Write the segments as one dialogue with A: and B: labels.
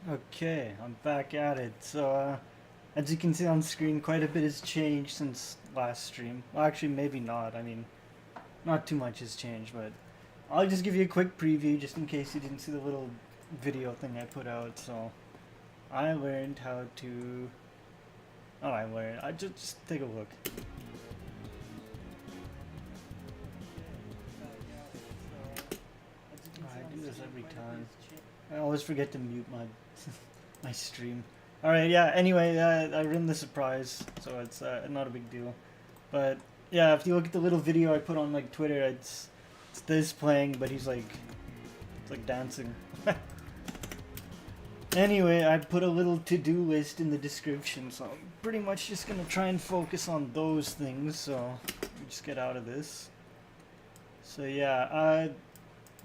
A: Okay, I'm back at it. As you can see on screen, quite a bit has changed since last stream. Well, actually, maybe not. I mean, not too much has changed, but I'll just give you a quick preview just in case you didn't see the little video thing I put out. So, I learned how to. Oh, I learned. I just take a look. I do this every time. I always forget to mute my my stream. All right, yeah. Anyway, I ruined the surprise, so it's not a big deal. But yeah, if you look at the little video I put on like Twitter, it's this playing, but it's like dancing. Anyway, I put a little to-do list in the description, so I'm pretty much just gonna try and focus on those things. So just get out of this. So yeah,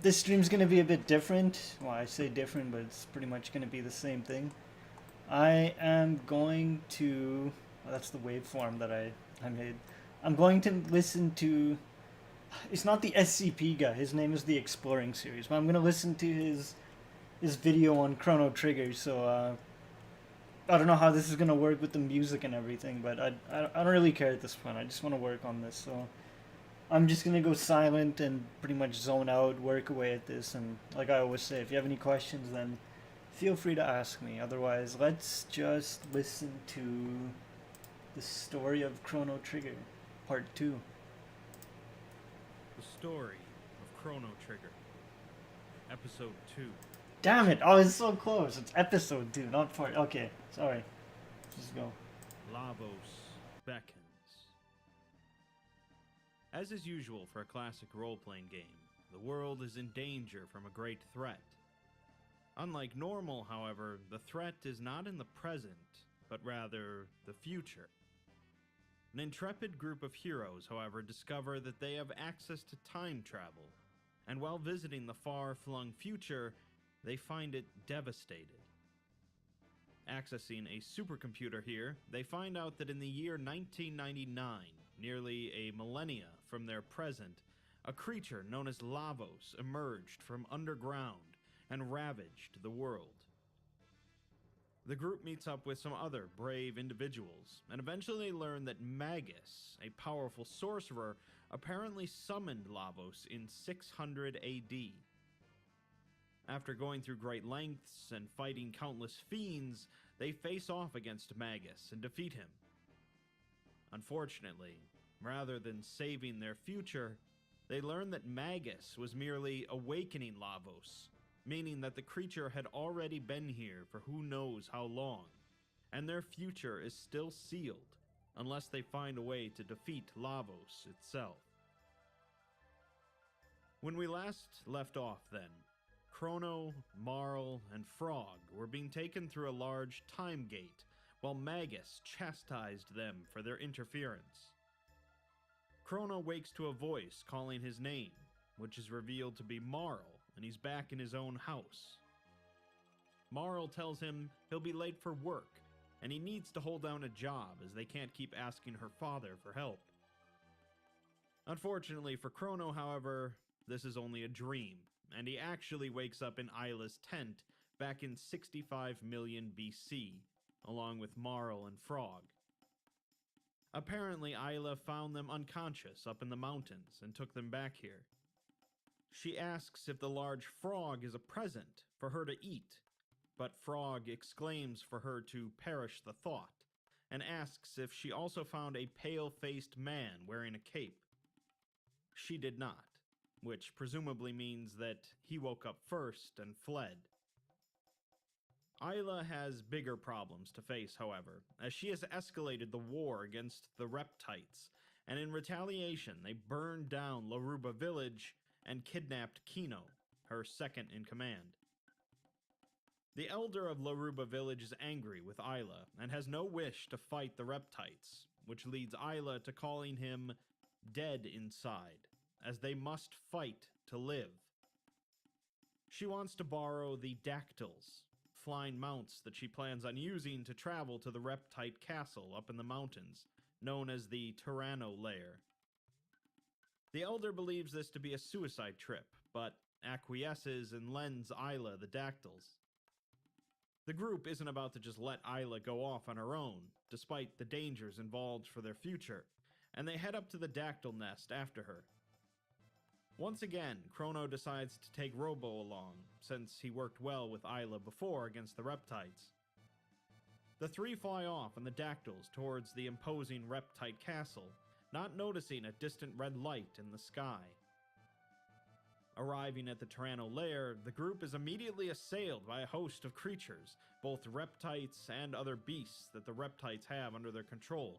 A: this stream's gonna be a bit different. Well, I say different, but it's pretty much gonna be the same thing. I am going to. Well, that's the waveform that I made. I'm going to listen to. It's not the SCP guy. His name is the Exploring series. But I'm gonna listen to his video on Chrono Trigger. So I don't know how this is gonna work with the music and everything, but I don't really care at this point. I just want to work on this. So I'm just gonna go silent and pretty much zone out, work away at this. And like I always say, if you have any questions, then feel free to ask me. Otherwise, let's just listen to the story of Chrono Trigger, Part 2.
B: The Story of Chrono Trigger, Episode 2.
A: Damn it! Oh, it's so close. It's episode 2, not part. Okay, sorry. Just go.
B: Lavos beckons. As is usual for a classic role-playing game, the world is in danger from a great threat. Unlike normal, however, the threat is not in the present, but rather the future. An intrepid group of heroes, however, discover that they have access to time travel, and while visiting the far-flung future, they find it devastated. Accessing a supercomputer here, they find out that in the year 1999, nearly a millennia from their present, a creature known as Lavos emerged from underground and ravaged the world. The group meets up with some other brave individuals, and eventually they learn that Magus, a powerful sorcerer, apparently summoned Lavos in 600 AD. After going through great lengths and fighting countless fiends, they face off against Magus and defeat him. Unfortunately, rather than saving their future, they learn that Magus was merely awakening Lavos, meaning that the creature had already been here for who knows how long, and their future is still sealed unless they find a way to defeat Lavos itself. When we last left off then, Chrono, Marl, and Frog were being taken through a large time gate, while Magus chastised them for their interference. Chrono wakes to a voice calling his name, which is revealed to be Marl, and he's back in his own house. Marl tells him he'll be late for work, and he needs to hold down a job as they can't keep asking her father for help. Unfortunately for Chrono, however, this is only a dream, and he actually wakes up in Isla's tent back in 65 million BC, along with Marl and Frog. Apparently, Isla found them unconscious up in the mountains and took them back here. She asks if the large frog is a present for her to eat, but Frog exclaims for her to perish the thought, and asks if she also found a pale-faced man wearing a cape. She did not, which presumably means that he woke up first and fled. Isla has bigger problems to face, however, as she has escalated the war against the Reptites, and in retaliation they burned down Laruba village and kidnapped Kino, her second in command. The elder of Laruba village is angry with Isla and has no wish to fight the Reptites, which leads Isla to calling him dead inside, as they must fight to live. She wants to borrow the dactyls, flying mounts that she plans on using to travel to the Reptite castle up in the mountains, known as the Tyranno Lair. The elder believes this to be a suicide trip, but acquiesces and lends Isla the dactyls. The group isn't about to just let Isla go off on her own, despite the dangers involved for their future, and they head up to the dactyl nest after her. Once again, Chrono decides to take Robo along, since he worked well with Isla before against the Reptites. The three fly off on the dactyls towards the imposing Reptite castle, not noticing a distant red light in the sky. Arriving at the Tyranno lair, the group is immediately assailed by a host of creatures, both Reptites and other beasts that the Reptites have under their control.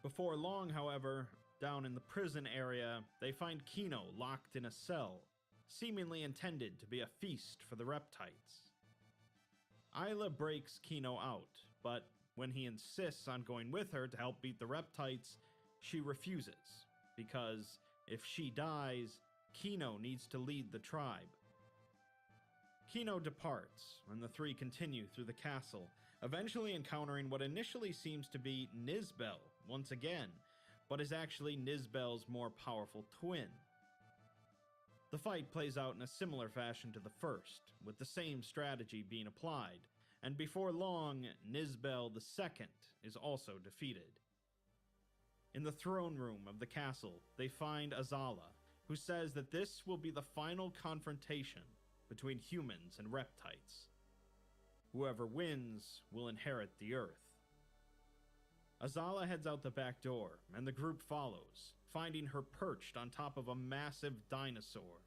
B: Before long, however, down in the prison area, they find Kino locked in a cell, seemingly intended to be a feast for the Reptites. Isla breaks Kino out, but when he insists on going with her to help beat the Reptites, she refuses, because if she dies, Kino needs to lead the tribe. Kino departs, and the three continue through the castle, eventually encountering what initially seems to be Nizbel once again, but is actually Nizbel's more powerful twin. The fight plays out in a similar fashion to the first, with the same strategy being applied, and before long, Nizbel II is also defeated. In the throne room of the castle, they find Azala, who says that this will be the final confrontation between humans and Reptites. Whoever wins will inherit the Earth. Azala heads out the back door, and the group follows, finding her perched on top of a massive dinosaur.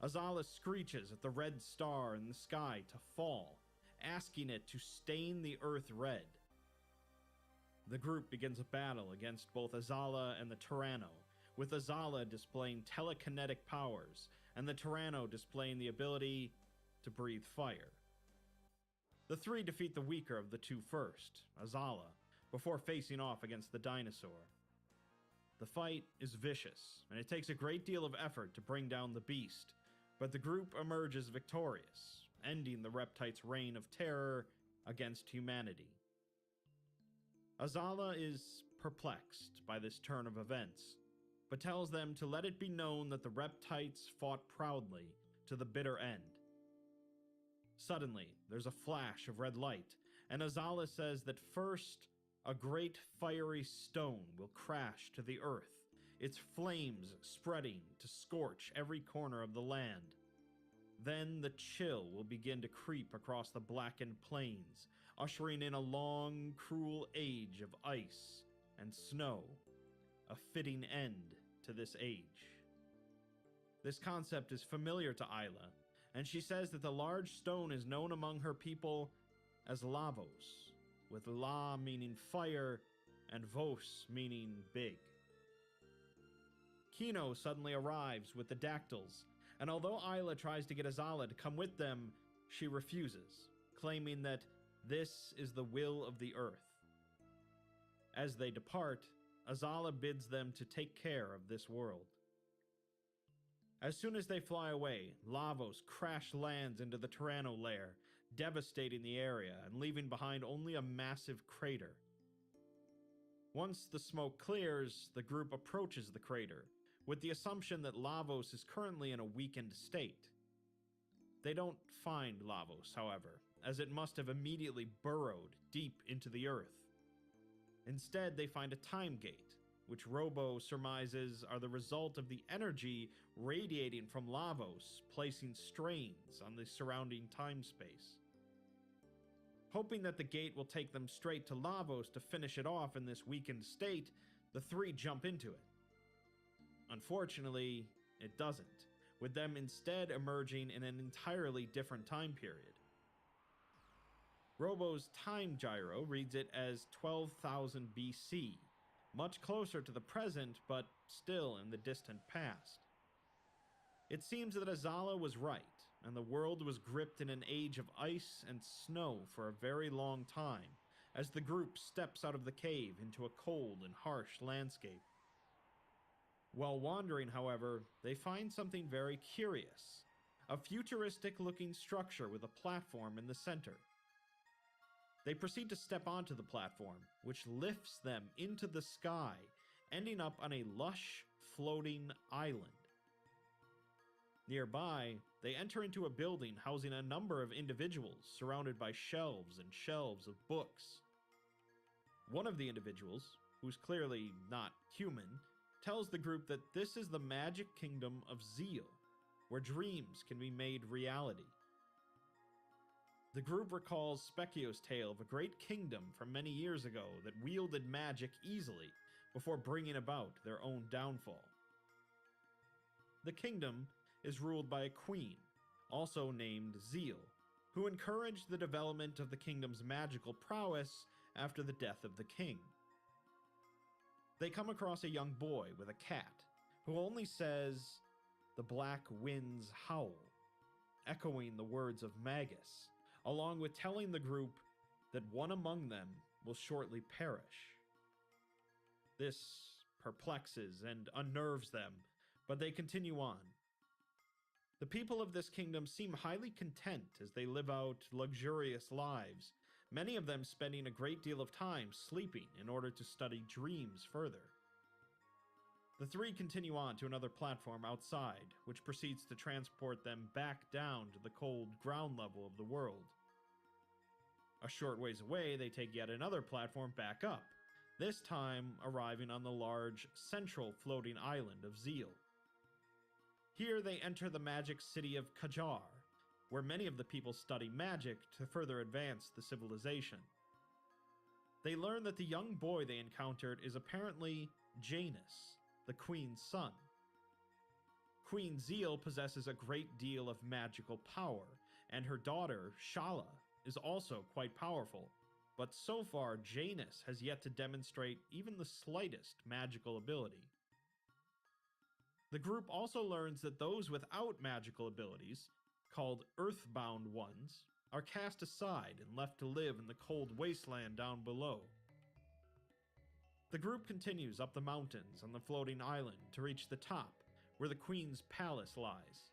B: Azala screeches at the red star in the sky to fall, asking it to stain the Earth red. The group begins a battle against both Azala and the Tyranno, with Azala displaying telekinetic powers, and the Tyranno displaying the ability to breathe fire. The three defeat the weaker of the two first, Azala, before facing off against the dinosaur. The fight is vicious, and it takes a great deal of effort to bring down the beast, but the group emerges victorious, ending the Reptites' reign of terror against humanity. Azala is perplexed by this turn of events, but tells them to let it be known that the Reptites fought proudly to the bitter end. Suddenly, there's a flash of red light, and Azala says that first, a great fiery stone will crash to the earth, its flames spreading to scorch every corner of the land. Then the chill will begin to creep across the blackened plains, ushering in a long, cruel age of ice and snow, a fitting end to this age. This concept is familiar to Isla, and she says that the large stone is known among her people as Lavos, with La meaning fire and Vos meaning big. Kino suddenly arrives with the dactyls, and although Isla tries to get Azala to come with them, she refuses, claiming that this is the will of the earth. As they depart, Azala bids them to take care of this world. As soon as they fly away, Lavos crash lands into the Tyranno lair, devastating the area and leaving behind only a massive crater. Once the smoke clears, the group approaches the crater, with the assumption that Lavos is currently in a weakened state. They don't find Lavos, however, as it must have immediately burrowed deep into the earth. Instead, they find a time gate, which Robo surmises are the result of the energy radiating from Lavos, placing strains on the surrounding time-space. Hoping that the gate will take them straight to Lavos to finish it off in this weakened state, the three jump into it. Unfortunately, it doesn't, with them instead emerging in an entirely different time period. Robo's time gyro reads it as 12,000 BC, much closer to the present, but still in the distant past. It seems that Azala was right, and the world was gripped in an age of ice and snow for a very long time, as the group steps out of the cave into a cold and harsh landscape. While wandering, however, they find something very curious, a futuristic-looking structure with a platform in the center. They proceed to step onto the platform, which lifts them into the sky, ending up on a lush, floating island. Nearby, they enter into a building housing a number of individuals surrounded by shelves and shelves of books. One of the individuals, who's clearly not human, tells the group that this is the magic kingdom of Zeal, where dreams can be made reality. The group recalls Specchio's tale of a great kingdom from many years ago that wielded magic easily before bringing about their own downfall. The kingdom is ruled by a queen, also named Zeal, who encouraged the development of the kingdom's magical prowess after the death of the king. They come across a young boy with a cat, who only says, "The black winds howl," echoing the words of Magus, along with telling the group that one among them will shortly perish. This perplexes and unnerves them, but they continue on. The people of this kingdom seem highly content as they live out luxurious lives, many of them spending a great deal of time sleeping in order to study dreams further. The three continue on to another platform outside, which proceeds to transport them back down to the cold ground level of the world. A short ways away, they take yet another platform back up, this time arriving on the large, central floating island of Zeal. Here they enter the magic city of Kajar, where many of the people study magic to further advance the civilization. They learn that the young boy they encountered is apparently Janus, the queen's son. Queen Zeal possesses a great deal of magical power, and her daughter, Shala, is also quite powerful, but so far Janus has yet to demonstrate even the slightest magical ability. The group also learns that those without magical abilities, called Earthbound ones, are cast aside and left to live in the cold wasteland down below. The group continues up the mountains on the floating island to reach the top, where the Queen's palace lies.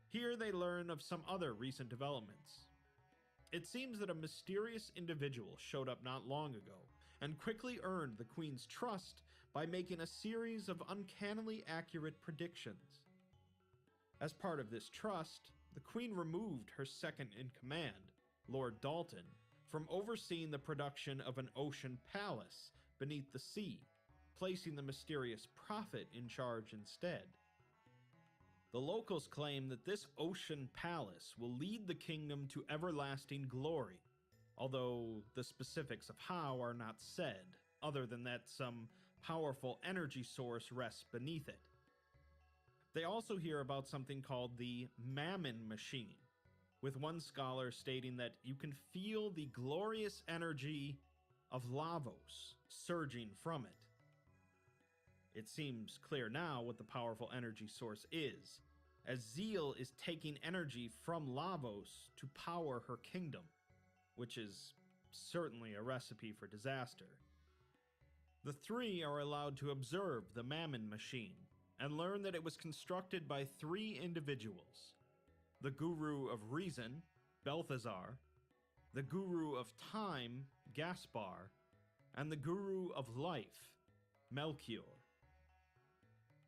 B: Here they learn of some other recent developments. It seems that a mysterious individual showed up not long ago, and quickly earned the Queen's trust by making a series of uncannily accurate predictions. As part of this trust, the Queen removed her second-in-command, Lord Dalton, from overseeing the production of an ocean palace beneath the sea, placing the mysterious prophet in charge instead. The locals claim that this ocean palace will lead the kingdom to everlasting glory, although the specifics of how are not said, other than that some powerful energy source rests beneath it. They also hear about something called the Mammon Machine, with one scholar stating that you can feel the glorious energy of Lavos surging from it. It seems clear now what the powerful energy source is, as Zeal is taking energy from Lavos to power her kingdom, which is certainly a recipe for disaster. The three are allowed to observe the Mammon Machine, and learn that it was constructed by three individuals: the Guru of Reason, Balthazar, the Guru of Time, Gaspar, and the Guru of Life, Melchior.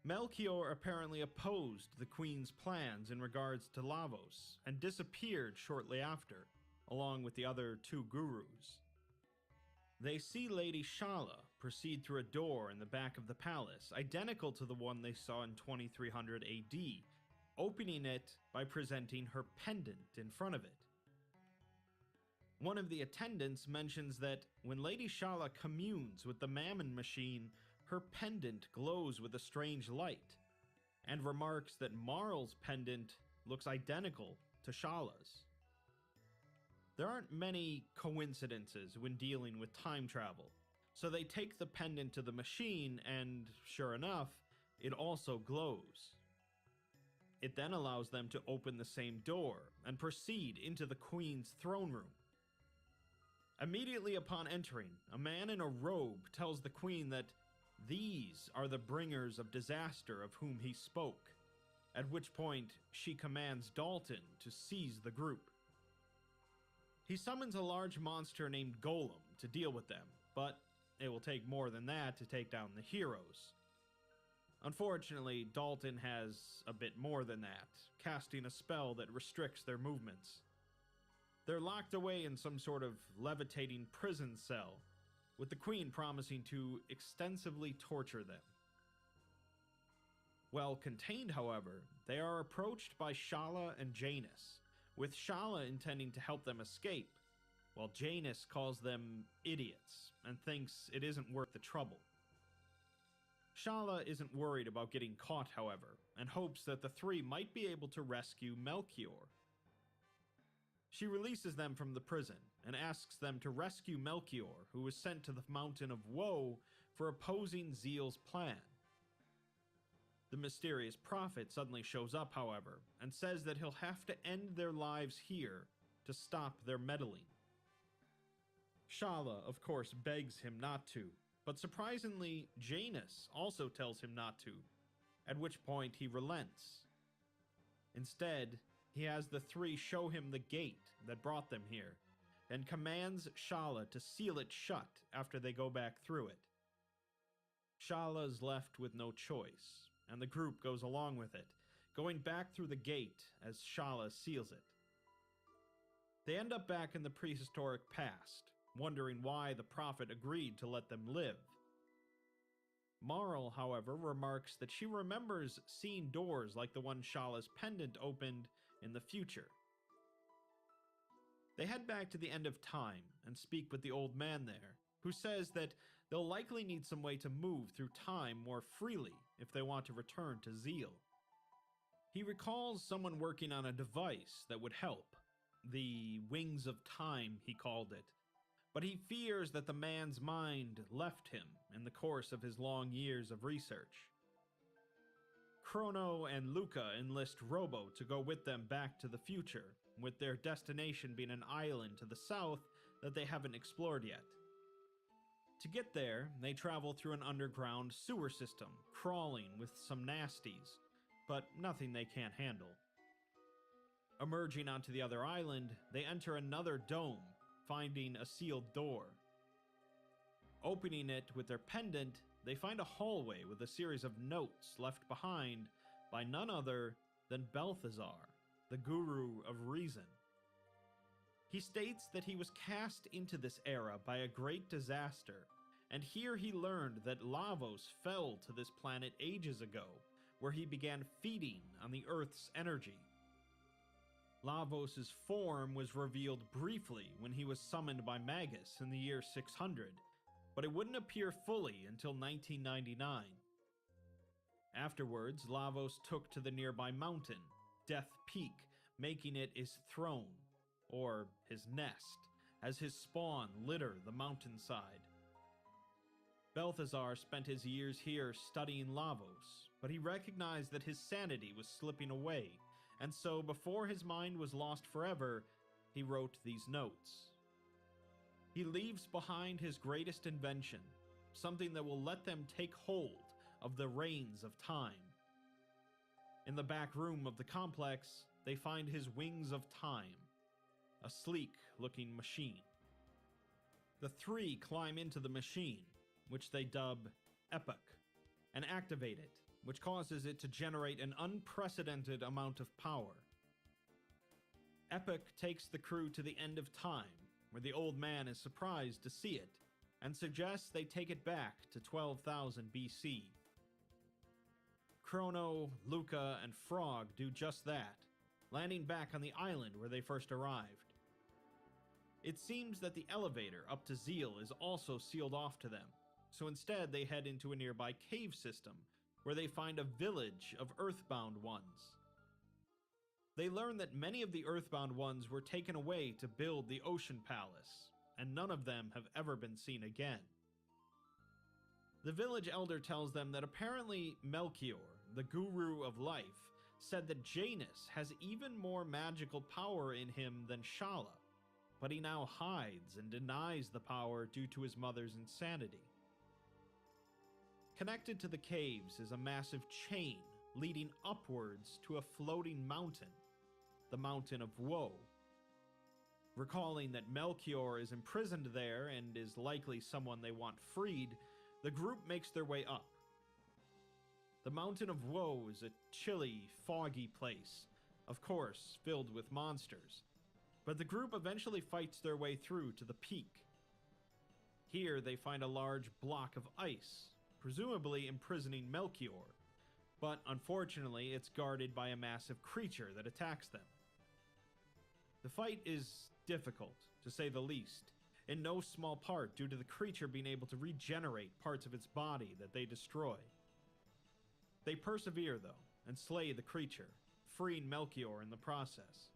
B: Melchior apparently opposed the Queen's plans in regards to Lavos, and disappeared shortly after, along with the other two gurus. They see Lady Shala proceed through a door in the back of the palace, identical to the one they saw in 2300 AD, opening it by presenting her pendant in front of it. One of the attendants mentions that when Lady Shala communes with the Mammon Machine, her pendant glows with a strange light, and remarks that Marl's pendant looks identical to Shala's. There aren't many coincidences when dealing with time travel, so they take the pendant to the machine and, sure enough, it also glows. It then allows them to open the same door and proceed into the Queen's throne room. Immediately upon entering, a man in a robe tells the Queen that these are the bringers of disaster of whom he spoke, at which point she commands Dalton to seize the group. He summons a large monster named Golem to deal with them, but it will take more than that to take down the heroes. Unfortunately, Dalton has a bit more than that, casting a spell that restricts their movements. They're locked away in some sort of levitating prison cell, with the Queen promising to extensively torture them. While contained, however, they are approached by Shala and Janus, with Shala intending to help them escape, while Janus calls them idiots and thinks it isn't worth the trouble. Shala isn't worried about getting caught, however, and hopes that the three might be able to rescue Melchior. She releases them from the prison and asks them to rescue Melchior, who was sent to the Mountain of Woe for opposing Zeal's plan. The mysterious prophet suddenly shows up, however, and says that he'll have to end their lives here to stop their meddling. Shala, of course, begs him not to, but surprisingly, Janus also tells him not to, at which point he relents. Instead, he has the three show him the gate that brought them here, and commands Shala to seal it shut after they go back through it. Shala is left with no choice, and the group goes along with it, going back through the gate as Shala seals it. They end up back in the prehistoric past, wondering why the prophet agreed to let them live. Marl, however, remarks that she remembers seeing doors like the one Shala's pendant opened in the future. They head back to the end of time and speak with the old man there, who says that they'll likely need some way to move through time more freely if they want to return to Zeal. He recalls someone working on a device that would help, the Wings of Time, he called it, but he fears that the man's mind left him in the course of his long years of research. Chrono and Luca enlist Robo to go with them back to the future, with their destination being an island to the south that they haven't explored yet. To get there, they travel through an underground sewer system, crawling with some nasties, but nothing they can't handle. Emerging onto the other island, they enter another dome, finding a sealed door. Opening it with their pendant, they find a hallway with a series of notes left behind by none other than Balthazar, the Guru of Reason. He states that he was cast into this era by a great disaster, and here he learned that Lavos fell to this planet ages ago, where he began feeding on the Earth's energy. Lavos' form was revealed briefly when he was summoned by Magus in the year 600, but it wouldn't appear fully until 1999. Afterwards, Lavos took to the nearby mountain, Death Peak, making it his throne, or his nest, as his spawn litter the mountainside. Balthazar spent his years here studying Lavos, but he recognized that his sanity was slipping away, and so before his mind was lost forever, he wrote these notes. He leaves behind his greatest invention, something that will let them take hold of the reins of time. In the back room of the complex, they find his Wings of Time, a sleek-looking machine. The three climb into the machine, which they dub Epoch, and activate it, which causes it to generate an unprecedented amount of power. Epoch takes the crew to the end of time, where the old man is surprised to see it, and suggests they take it back to 12,000 BC. Chrono, Luca, and Frog do just that, landing back on the island where they first arrived. It seems that the elevator up to Zeal is also sealed off to them, so instead they head into a nearby cave system, where they find a village of Earthbound ones. They learn that many of the Earthbound ones were taken away to build the Ocean Palace, and none of them have ever been seen again. The village elder tells them that apparently Melchior, the Guru of Life, said that Janus has even more magical power in him than Shala, but he now hides and denies the power due to his mother's insanity. Connected to the caves is a massive chain leading upwards to a floating mountain, the Mountain of Woe. Recalling that Melchior is imprisoned there and is likely someone they want freed, the group makes their way up. The Mountain of Woe is a chilly, foggy place, of course filled with monsters, but the group eventually fights their way through to the peak. Here they find a large block of ice, presumably imprisoning Melchior, but unfortunately it's guarded by a massive creature that attacks them. The fight is difficult, to say the least, in no small part due to the creature being able to regenerate parts of its body that they destroy. They persevere, though, and slay the creature, freeing Melchior in the process.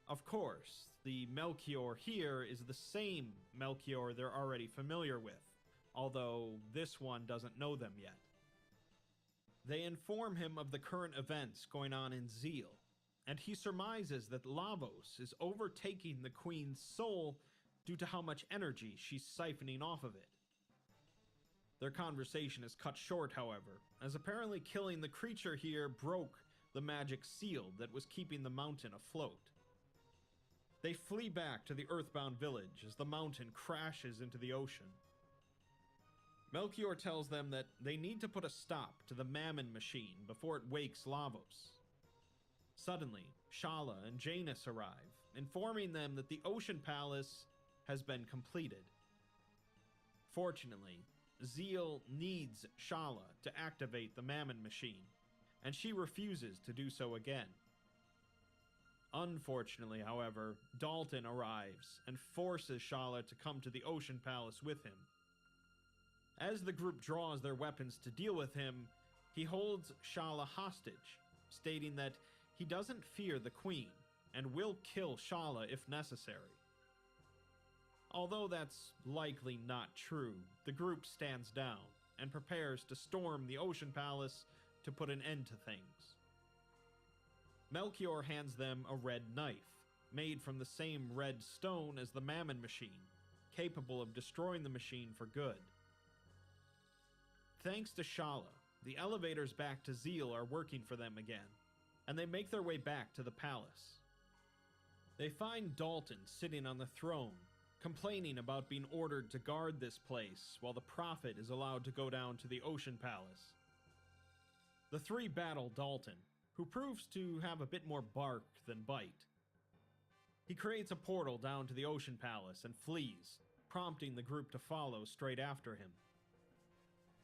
B: Of course, the Melchior here is the same Melchior they're already familiar with, although this one doesn't know them yet. They inform him of the current events going on in Zeal, and he surmises that Lavos is overtaking the Queen's soul due to how much energy she's siphoning off of it. Their conversation is cut short, however, as apparently killing the creature here broke the magic seal that was keeping the mountain afloat. They flee back to the earthbound village as the mountain crashes into the ocean. Melchior tells them that they need to put a stop to the Mammon machine before it wakes Lavos. Suddenly, Shala and Janus arrive, informing them that the Ocean Palace has been completed. Fortunately, Zeal needs Shala to activate the Mammon machine, and she refuses to do so again. Unfortunately, however, Dalton arrives and forces Shala to come to the Ocean Palace with him. As the group draws their weapons to deal with him, he holds Shala hostage, stating that he doesn't fear the Queen and will kill Shala if necessary. Although that's likely not true, the group stands down and prepares to storm the Ocean Palace to put an end to things. Melchior hands them a red knife, made from the same red stone as the Mammon machine, capable of destroying the machine for good. Thanks to Shala, the elevators back to Zeal are working for them again, and they make their way back to the palace. They find Dalton sitting on the throne, complaining about being ordered to guard this place while the Prophet is allowed to go down to the Ocean Palace. The three battle Dalton, who proves to have a bit more bark than bite. He creates a portal down to the Ocean Palace and flees, prompting the group to follow straight after him.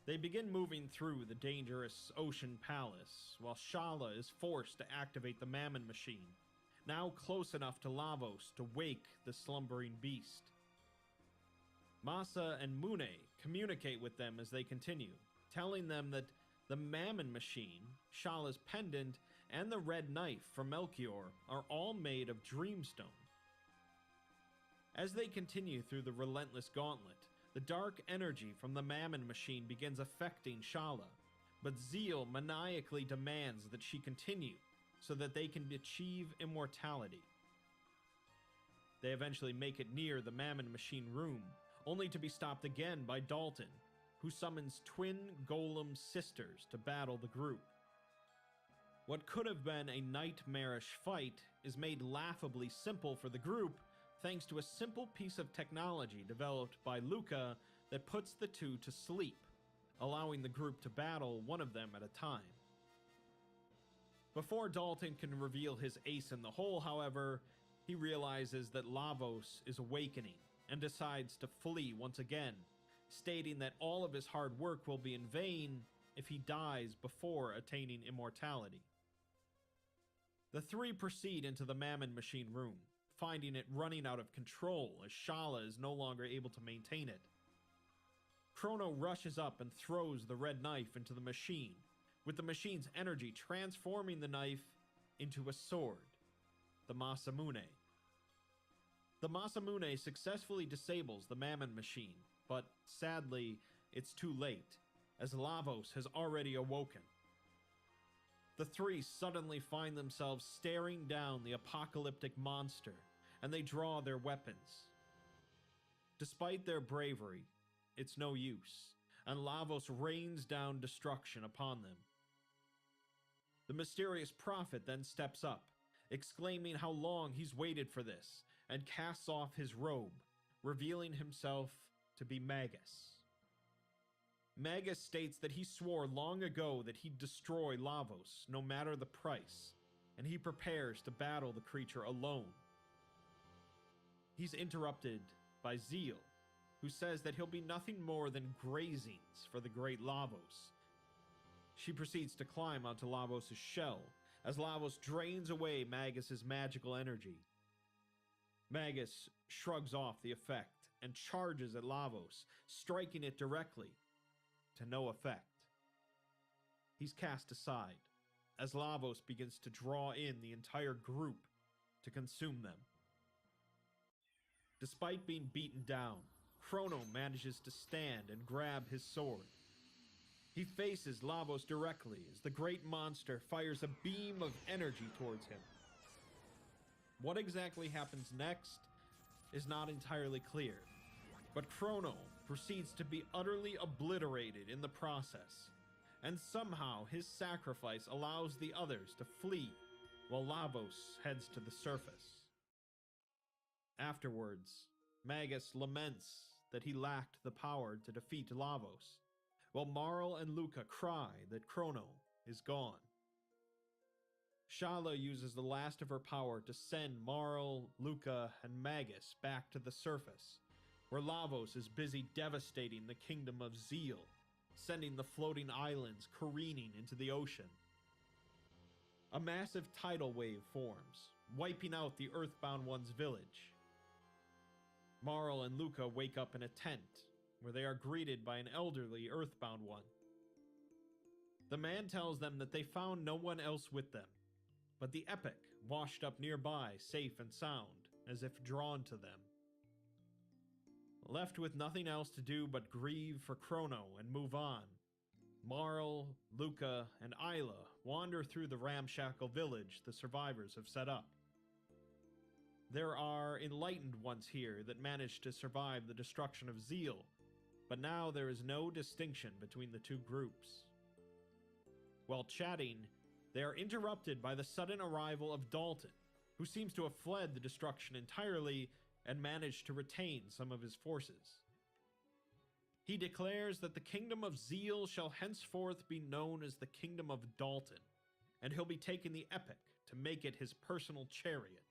B: They begin moving through the dangerous Ocean Palace, while Shala is forced to activate the Mammon machine, now close enough to Lavos to wake the slumbering beast. Masa and Mune communicate with them as they continue, telling them that the Mammon machine, Shala's pendant, and the red knife from Melchior are all made of dreamstone. As they continue through the relentless gauntlet, the dark energy from the Mammon machine begins affecting Shala, but Zeal maniacally demands that she continue so that they can achieve immortality. They eventually make it near the Mammon machine room, only to be stopped again by Dalton, who summons twin golem sisters to battle the group. What could have been a nightmarish fight is made laughably simple for the group thanks to a simple piece of technology developed by Luca that puts the two to sleep, allowing the group to battle one of them at a time. Before Dalton can reveal his ace in the hole, however, he realizes that Lavos is awakening and decides to flee once again, stating that all of his hard work will be in vain if he dies before attaining immortality. The three proceed into the Mammon machine room, finding it running out of control as Shala is no longer able to maintain it. Chrono rushes up and throws the red knife into the machine, with the machine's energy transforming the knife into a sword, the Masamune. The Masamune successfully disables the Mammon machine, but sadly, it's too late, as Lavos has already awoken. The three suddenly find themselves staring down the apocalyptic monster, and they draw their weapons. Despite their bravery, it's no use, and Lavos rains down destruction upon them. The mysterious prophet then steps up, exclaiming how long he's waited for this, and casts off his robe, revealing himself to be Magus. Magus states that he swore long ago that he'd destroy Lavos, no matter the price, and he prepares to battle the creature alone. He's interrupted by Zeal, who says that he'll be nothing more than grazings for the great Lavos. She proceeds to climb onto Lavos' shell, as Lavos drains away Magus' magical energy. Magus shrugs off the effect and charges at Lavos, striking it directly, to no effect. He's cast aside, as Lavos begins to draw in the entire group to consume them. Despite being beaten down, Chrono manages to stand and grab his sword. He faces Lavos directly as the great monster fires a beam of energy towards him. What exactly happens next is not entirely clear, but Chrono proceeds to be utterly obliterated in the process, and somehow his sacrifice allows the others to flee while Lavos heads to the surface. Afterwards, Magus laments that he lacked the power to defeat Lavos, while Marl and Luca cry that Chrono is gone. Shala uses the last of her power to send Marl, Luca, and Magus back to the surface, where Lavos is busy devastating the kingdom of Zeal, sending the floating islands careening into the ocean. A massive tidal wave forms, wiping out the Earthbound One's village. Marl and Luca wake up in a tent, where they are greeted by an elderly Earthbound One. The man tells them that they found no one else with them, but the Epic washed up nearby, safe and sound, as if drawn to them. Left with nothing else to do but grieve for Chrono and move on, Marl, Luca, and Isla wander through the ramshackle village the survivors have set up. There are enlightened ones here that managed to survive the destruction of Zeal, but now there is no distinction between the two groups. While chatting, they are interrupted by the sudden arrival of Dalton, who seems to have fled the destruction entirely and managed to retain some of his forces. He declares that the kingdom of Zeal shall henceforth be known as the kingdom of Dalton, and he'll be taking the Epic to make it his personal chariot.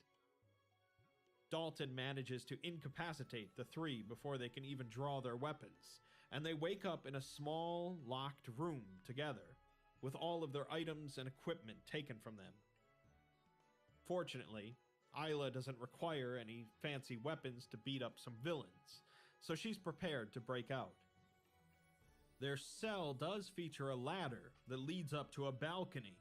B: Dalton manages to incapacitate the three before they can even draw their weapons, and they wake up in a small, locked room together, with all of their items and equipment taken from them. Fortunately, Isla doesn't require any fancy weapons to beat up some villains, so she's prepared to break out. Their cell does feature a ladder that leads up to a balcony,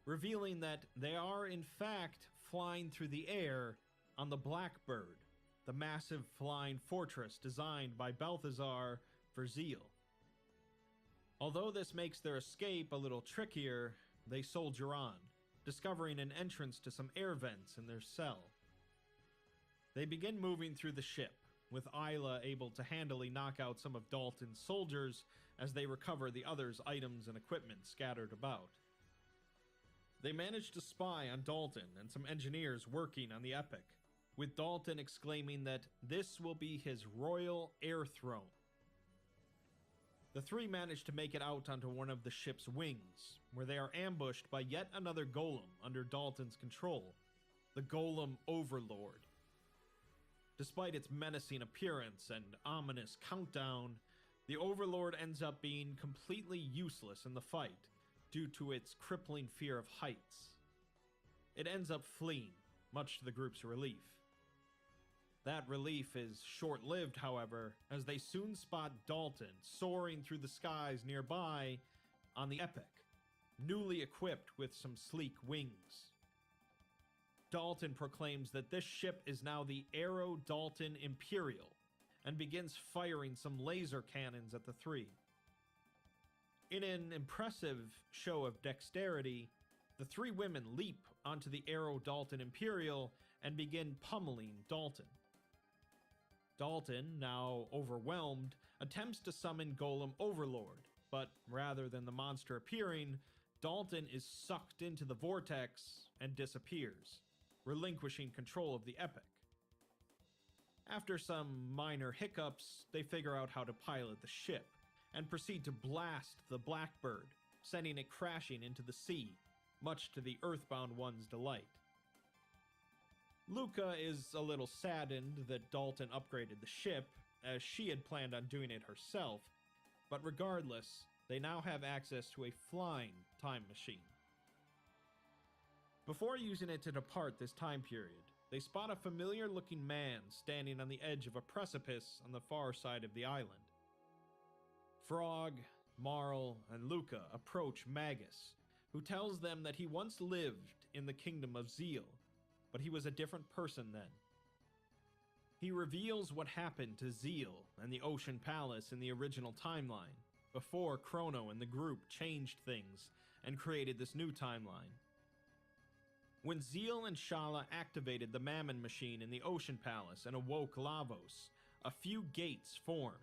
B: revealing that they are in fact flying through the air on the Blackbird, the massive flying fortress designed by Balthazar for Zeal. Although this makes their escape a little trickier, they soldier on, discovering an entrance to some air vents in their cell. They begin moving through the ship, with Isla able to handily knock out some of Dalton's soldiers as they recover the others' items and equipment scattered about. They manage to spy on Dalton and some engineers working on the Epic, with Dalton exclaiming that this will be his royal air throne. The three manage to make it out onto one of the ship's wings, where they are ambushed by yet another golem under Dalton's control, the Golem Overlord. Despite its menacing appearance and ominous countdown, the Overlord ends up being completely useless in the fight due to its crippling fear of heights. It ends up fleeing, much to the group's relief. That relief is short-lived, however, as they soon spot Dalton soaring through the skies nearby on the Epic, newly equipped with some sleek wings. Dalton proclaims that this ship is now the Aero Dalton Imperial, and begins firing some laser cannons at the three. In an impressive show of dexterity, the three women leap onto the Aero Dalton Imperial and begin pummeling Dalton. Dalton, now overwhelmed, attempts to summon Golem Overlord, but rather than the monster appearing, Dalton is sucked into the vortex and disappears, relinquishing control of the Epic. After some minor hiccups, they figure out how to pilot the ship, and proceed to blast the Blackbird, sending it crashing into the sea, much to the Earthbound one's delight. Luca is a little saddened that Dalton upgraded the ship, as she had planned on doing it herself, but regardless, they now have access to a flying time machine. Before using it to depart this time period, they spot a familiar-looking man standing on the edge of a precipice on the far side of the island. Frog, Marl, and Luca approach Magus, who tells them that he once lived in the kingdom of Zeal, but he was a different person then. He reveals what happened to Zeal and the Ocean Palace in the original timeline, before Chrono and the group changed things and created this new timeline. When Zeal and Shala activated the Mammon machine in the Ocean Palace and awoke Lavos, a few gates formed,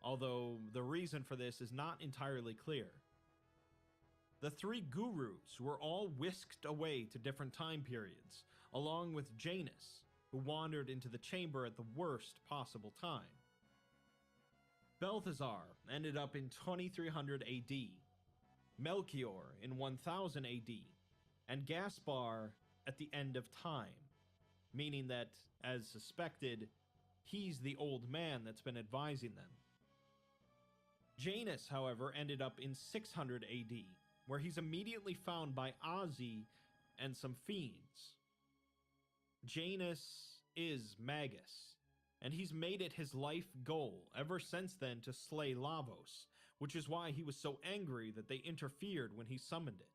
B: although the reason for this is not entirely clear. The three gurus were all whisked away to different time periods, along with Janus, who wandered into the chamber at the worst possible time. Balthazar ended up in 2300 AD, Melchior in 1000 AD, and Gaspar at the end of time, meaning that, as suspected, he's the old man that's been advising them. Janus, however, ended up in 600 AD, where he's immediately found by Ozzy and some fiends. Janus is Magus, and he's made it his life goal ever since then to slay Lavos, which is why he was so angry that they interfered when he summoned it.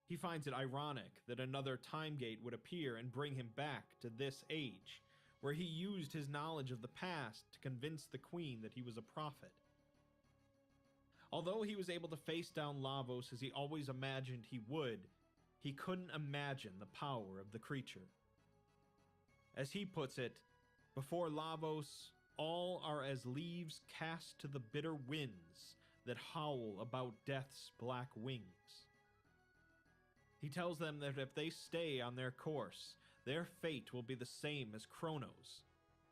B: He finds it ironic that another time gate would appear and bring him back to this age, where he used his knowledge of the past to convince the queen that he was a prophet. Although he was able to face down Lavos as he always imagined he would, he couldn't imagine the power of the creature. As he puts it, before Lavos, all are as leaves cast to the bitter winds that howl about death's black wings. He tells them that if they stay on their course, their fate will be the same as Chronos,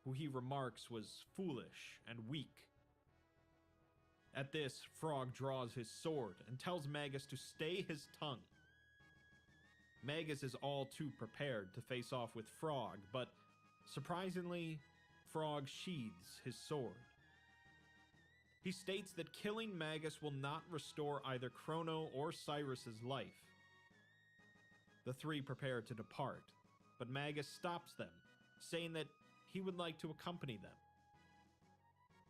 B: who he remarks was foolish and weak. At this, Frog draws his sword and tells Magus to stay his tongue. Magus is all too prepared to face off with Frog, but surprisingly, Frog sheathes his sword. He states that killing Magus will not restore either Chrono or Cyrus's life. The three prepare to depart, but Magus stops them, saying that he would like to accompany them.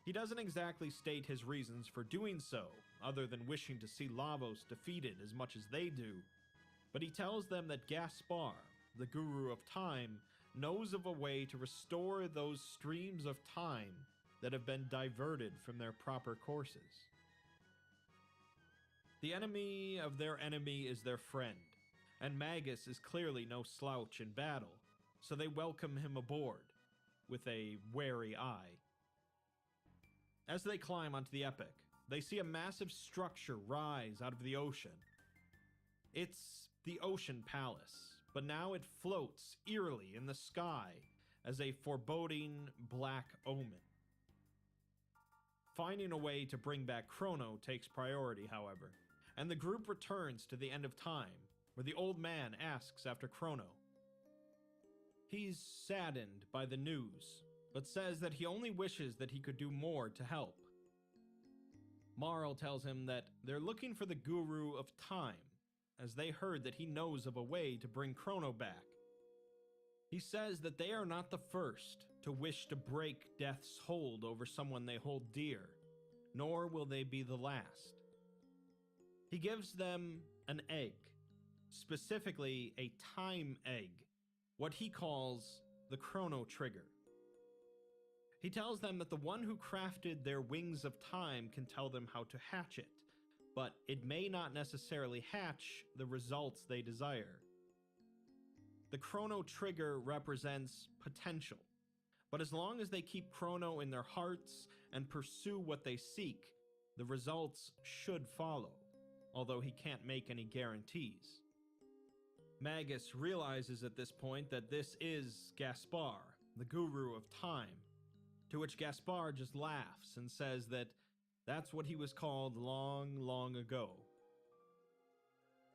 B: He doesn't exactly state his reasons for doing so, other than wishing to see Lavos defeated as much as they do, but he tells them that Gaspar, the Guru of Time, knows of a way to restore those streams of time that have been diverted from their proper courses. The enemy of their enemy is their friend, and Magus is clearly no slouch in battle, so they welcome him aboard, with a wary eye. As they climb onto the Epic, they see a massive structure rise out of the ocean. It's the Ocean Palace, but now it floats eerily in the sky as a foreboding black omen. Finding a way to bring back Chrono takes priority, however, and the group returns to the end of time, where the old man asks after Chrono. He's saddened by the news, but says that he only wishes that he could do more to help. Marl tells him that they're looking for the Guru of Time, as they heard that he knows of a way to bring Chrono back. He says that they are not the first to wish to break death's hold over someone they hold dear, nor will they be the last. He gives them an egg, specifically a time egg, what he calls the Chrono Trigger. He tells them that the one who crafted their Wings of Time can tell them how to hatch it, but it may not necessarily hatch the results they desire. The Chrono Trigger represents potential, but as long as they keep Chrono in their hearts and pursue what they seek, the results should follow, although he can't make any guarantees. Magus realizes at this point that this is Gaspar, the Guru of Time, to which Gaspar just laughs and says that That's what he was called long, long ago.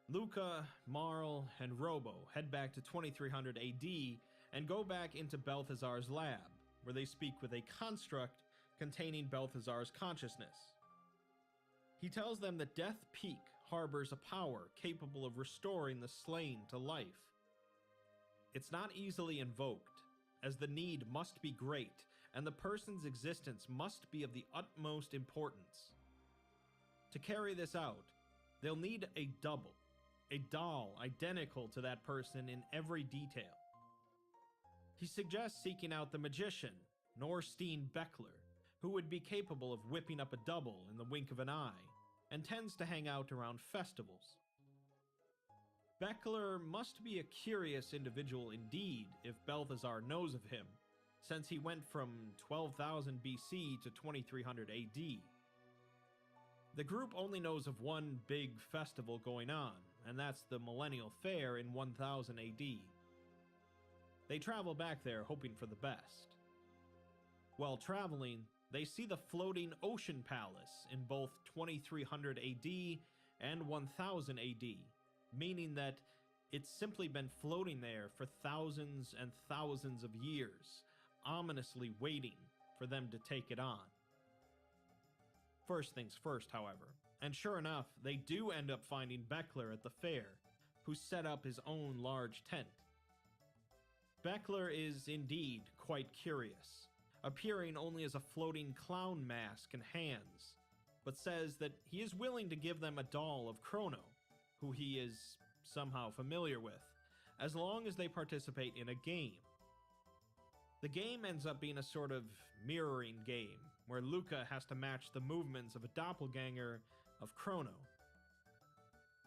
B: Luca, Marl, and Robo head back to 2300 AD and go back into Balthazar's lab, where they speak with a construct containing Balthazar's consciousness. He tells them that Death Peak harbors a power capable of restoring the slain to life. It's not easily invoked, as the need must be great, and the person's existence must be of the utmost importance. To carry this out, they'll need a double, a doll identical to that person in every detail. He suggests seeking out the magician, Norstein Beckler, who would be capable of whipping up a double in the wink of an eye, and tends to hang out around festivals. Beckler must be a curious individual indeed if Balthazar knows of him, since he went from 12,000 BC to 2300 AD. The group only knows of one big festival going on, and that's the Millennial Fair in 1000 AD. They travel back there hoping for the best. While traveling, they see the floating ocean palace in both 2300 AD and 1000 AD, meaning that it's simply been floating there for thousands and thousands of years, ominously waiting for them to take it on. First things first, however, and sure enough, they do end up finding Beckler at the fair, who set up his own large tent. Beckler is indeed quite curious, appearing only as a floating clown mask and hands, but says that he is willing to give them a doll of Chrono, who he is somehow familiar with, as long as they participate in a game. The game ends up being a sort of mirroring game, where Luca has to match the movements of a doppelganger of Chrono.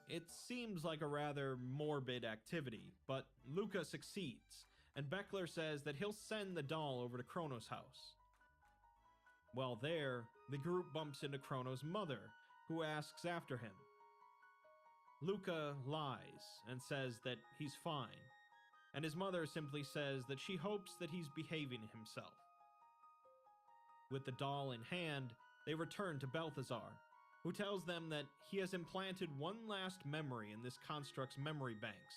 B: It seems like a rather morbid activity, but Luca succeeds, and Beckler says that he'll send the doll over to Chrono's house. While there, the group bumps into Chrono's mother, who asks after him. Luca lies and says that he's fine, and his mother simply says that she hopes that he's behaving himself. With the doll in hand, they return to Balthazar, who tells them that he has implanted one last memory in this construct's memory banks,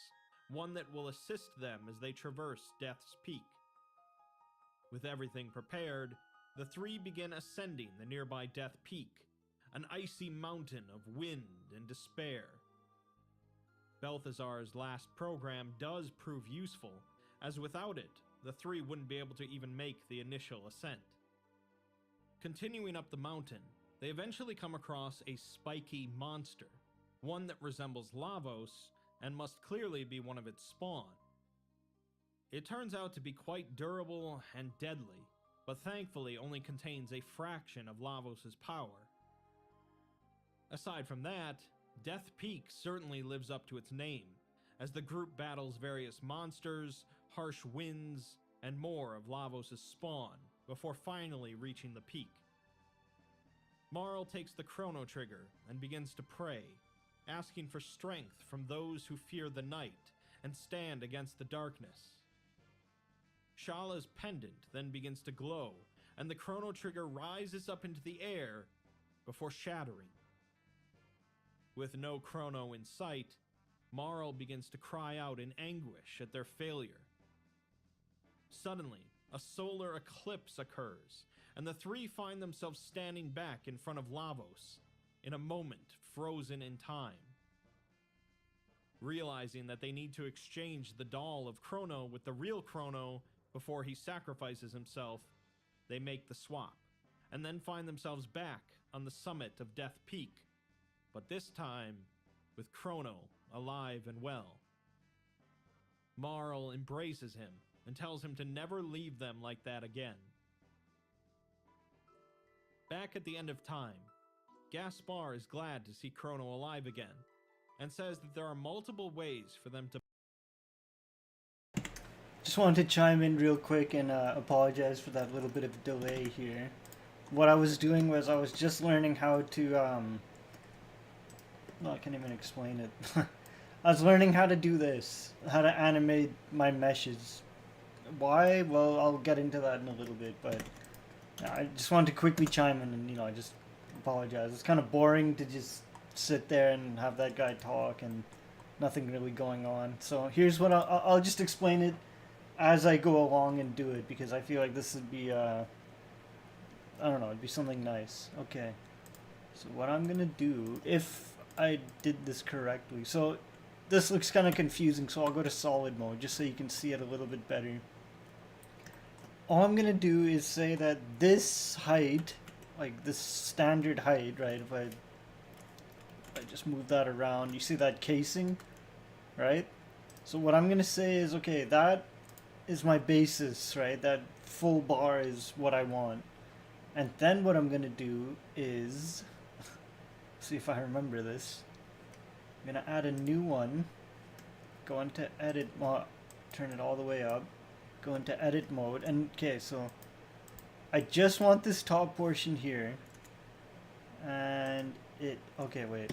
B: one that will assist them as they traverse Death's Peak. With everything prepared, the three begin ascending the nearby Death Peak, an icy mountain of wind and despair. Balthazar's last program does prove useful, as without it, the three wouldn't be able to even make the initial ascent. Continuing up the mountain, they eventually come across a spiky monster, one that resembles Lavos and must clearly be one of its spawn. It turns out to be quite durable and deadly, but thankfully only contains a fraction of Lavos' power. Aside from that, Death Peak certainly lives up to its name, as the group battles various monsters, harsh winds, and more of Lavos' spawn, before finally reaching the peak. Marl takes the chrono trigger and begins to pray, asking for strength from those who fear the night and stand against the darkness. Shala's pendant then begins to glow, and the chrono trigger rises up into the air before shattering. With no chrono in sight, Marl begins to cry out in anguish at their failure. Suddenly, a solar eclipse occurs, and the three find themselves standing back in front of Lavos, in a moment frozen in time. Realizing that they need to exchange the doll of Chrono with the real Chrono before he sacrifices himself, they make the swap, and then find themselves back on the summit of Death Peak, but this time with Chrono alive and well. Marl embraces him and tells him to never leave them like that again. Back at the end of time, Gaspar is glad to see Chrono alive again, and says that there are multiple ways for them to...
A: Just wanted to chime in real quick and apologize for that little bit of delay here. What I was doing was I was just learning how to, well, I can't even explain it. I was learning how to do this, how to animate my meshes. Why? Well, I'll get into that in a little bit, but I just wanted to quickly chime in and, just apologize. It's kind of boring to just sit there and have that guy talk and nothing really going on. So here's what I'll just explain it as I go along and do it, because I feel like this would be I don't know, it'd be something nice. Okay, so what I'm gonna do, if I did this correctly, so this looks kind of confusing, so I'll go to solid mode just so you can see it a little bit better. All I'm gonna do is say that this height, like this standard height, right, if I just move that around, you see that casing, right? So what I'm gonna say is, okay, that is my basis, right? That full bar is what I want. And then what I'm gonna do is, see if I remember this. I'm gonna add a new one. Go into edit mode, turn it all the way up. Go into edit mode, and okay, so I just want this top portion here. And okay, wait.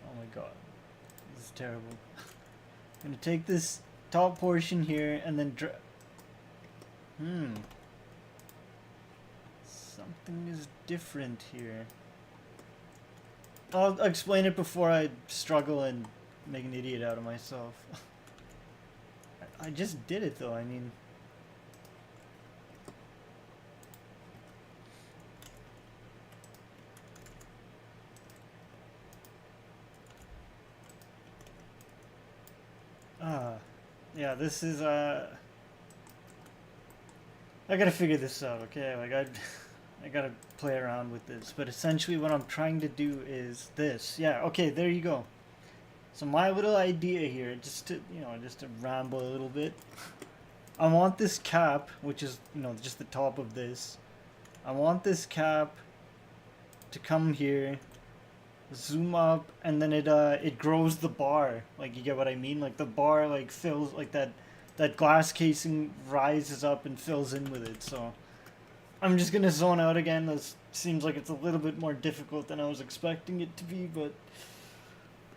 A: Oh my god. This is terrible. I'm gonna take this top portion here and then something is different here. I'll explain it before I struggle and make an idiot out of myself. I just did it though, I mean. Yeah, this is I gotta figure this out, okay? Like I gotta play around with this, but essentially what I'm trying to do is this. Yeah, okay, there you go. So my little idea here, just to ramble a little bit. I want this cap, which is just the top of this. I want this cap to come here, zoom up, and then it grows the bar. Like, you get what I mean? Like the bar like fills, like that glass casing rises up and fills in with it. So I'm just gonna zone out again. This seems like it's a little bit more difficult than I was expecting it to be, but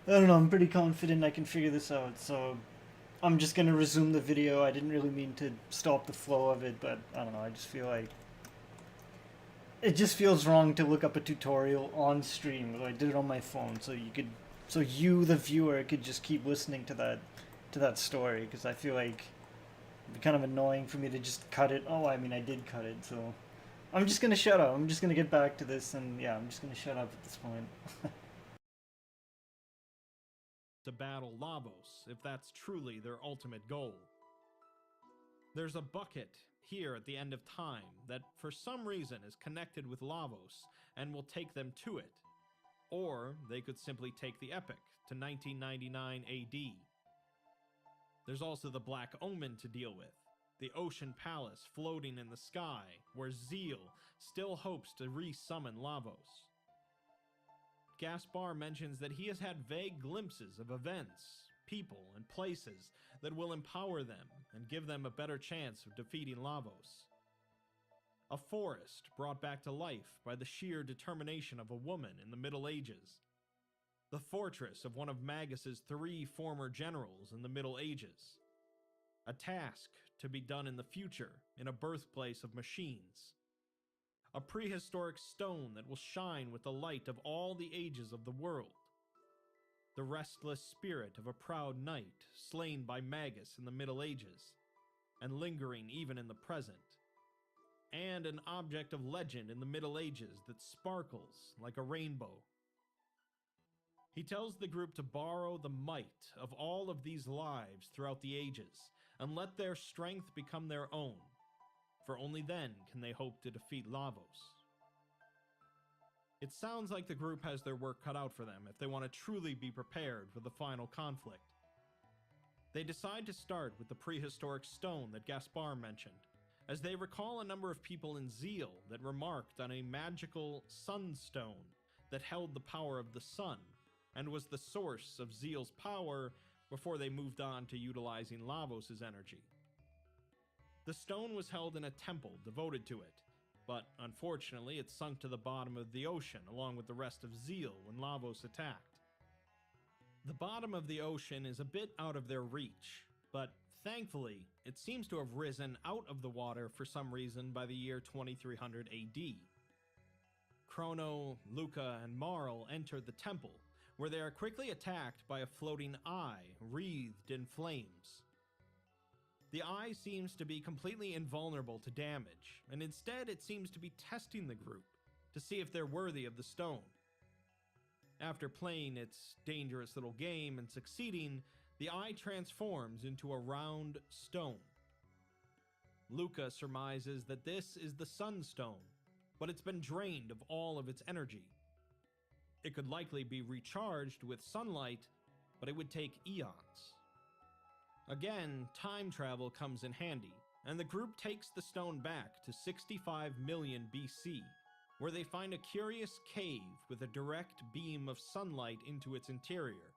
A: I don't know, I'm pretty confident I can figure this out. So I'm just gonna resume the video. I didn't really mean to stop the flow of it, but I don't know, I just feel like it just feels wrong to look up a tutorial on stream. I did it on my phone, so you, the viewer, could just keep listening to that story, because I feel like it'd be kind of annoying for me to just cut it. Oh, I mean, I did cut it, so I'm just gonna shut up. I'm just gonna get back to this, and yeah, I'm just gonna shut up at this point.
B: To battle Lavos, if that's truly their ultimate goal. There's a bucket here at the end of time that for some reason is connected with Lavos and will take them to it. Or they could simply take the epic to 1999 AD. There's also the Black Omen to deal with, the ocean palace floating in the sky where Zeal still hopes to re-summon Lavos. Gaspar mentions that he has had vague glimpses of events, people, and places that will empower them and give them a better chance of defeating Lavos. A forest brought back to life by the sheer determination of a woman in the Middle Ages. The fortress of one of Magus's 3 former generals in the Middle Ages. A task to be done in the future in a birthplace of machines. A prehistoric stone that will shine with the light of all the ages of the world. The restless spirit of a proud knight slain by Magus in the Middle Ages, and lingering even in the present. And an object of legend in the Middle Ages that sparkles like a rainbow. He tells the group to borrow the might of all of these lives throughout the ages, and let their strength become their own, for only then can they hope to defeat Lavos. It sounds like the group has their work cut out for them if they want to truly be prepared for the final conflict. They decide to start with the prehistoric stone that Gaspar mentioned, as they recall a number of people in Zeal that remarked on a magical sunstone that held the power of the sun, and was the source of Zeal's power before they moved on to utilizing Lavos' energy. The stone was held in a temple devoted to it, but unfortunately it sunk to the bottom of the ocean along with the rest of Zeal when Lavos attacked. The bottom of the ocean is a bit out of their reach, but thankfully it seems to have risen out of the water for some reason by the year 2300 AD. Chrono, Luca, and Marl enter the temple, where they are quickly attacked by a floating eye wreathed in flames. The eye seems to be completely invulnerable to damage, and instead it seems to be testing the group to see if they're worthy of the stone. After playing its dangerous little game and succeeding, the eye transforms into a round stone. Luca surmises that this is the Sunstone, but it's been drained of all of its energy. It could likely be recharged with sunlight, but it would take eons. Again, time travel comes in handy, and the group takes the stone back to 65 million BC, where they find a curious cave with a direct beam of sunlight into its interior.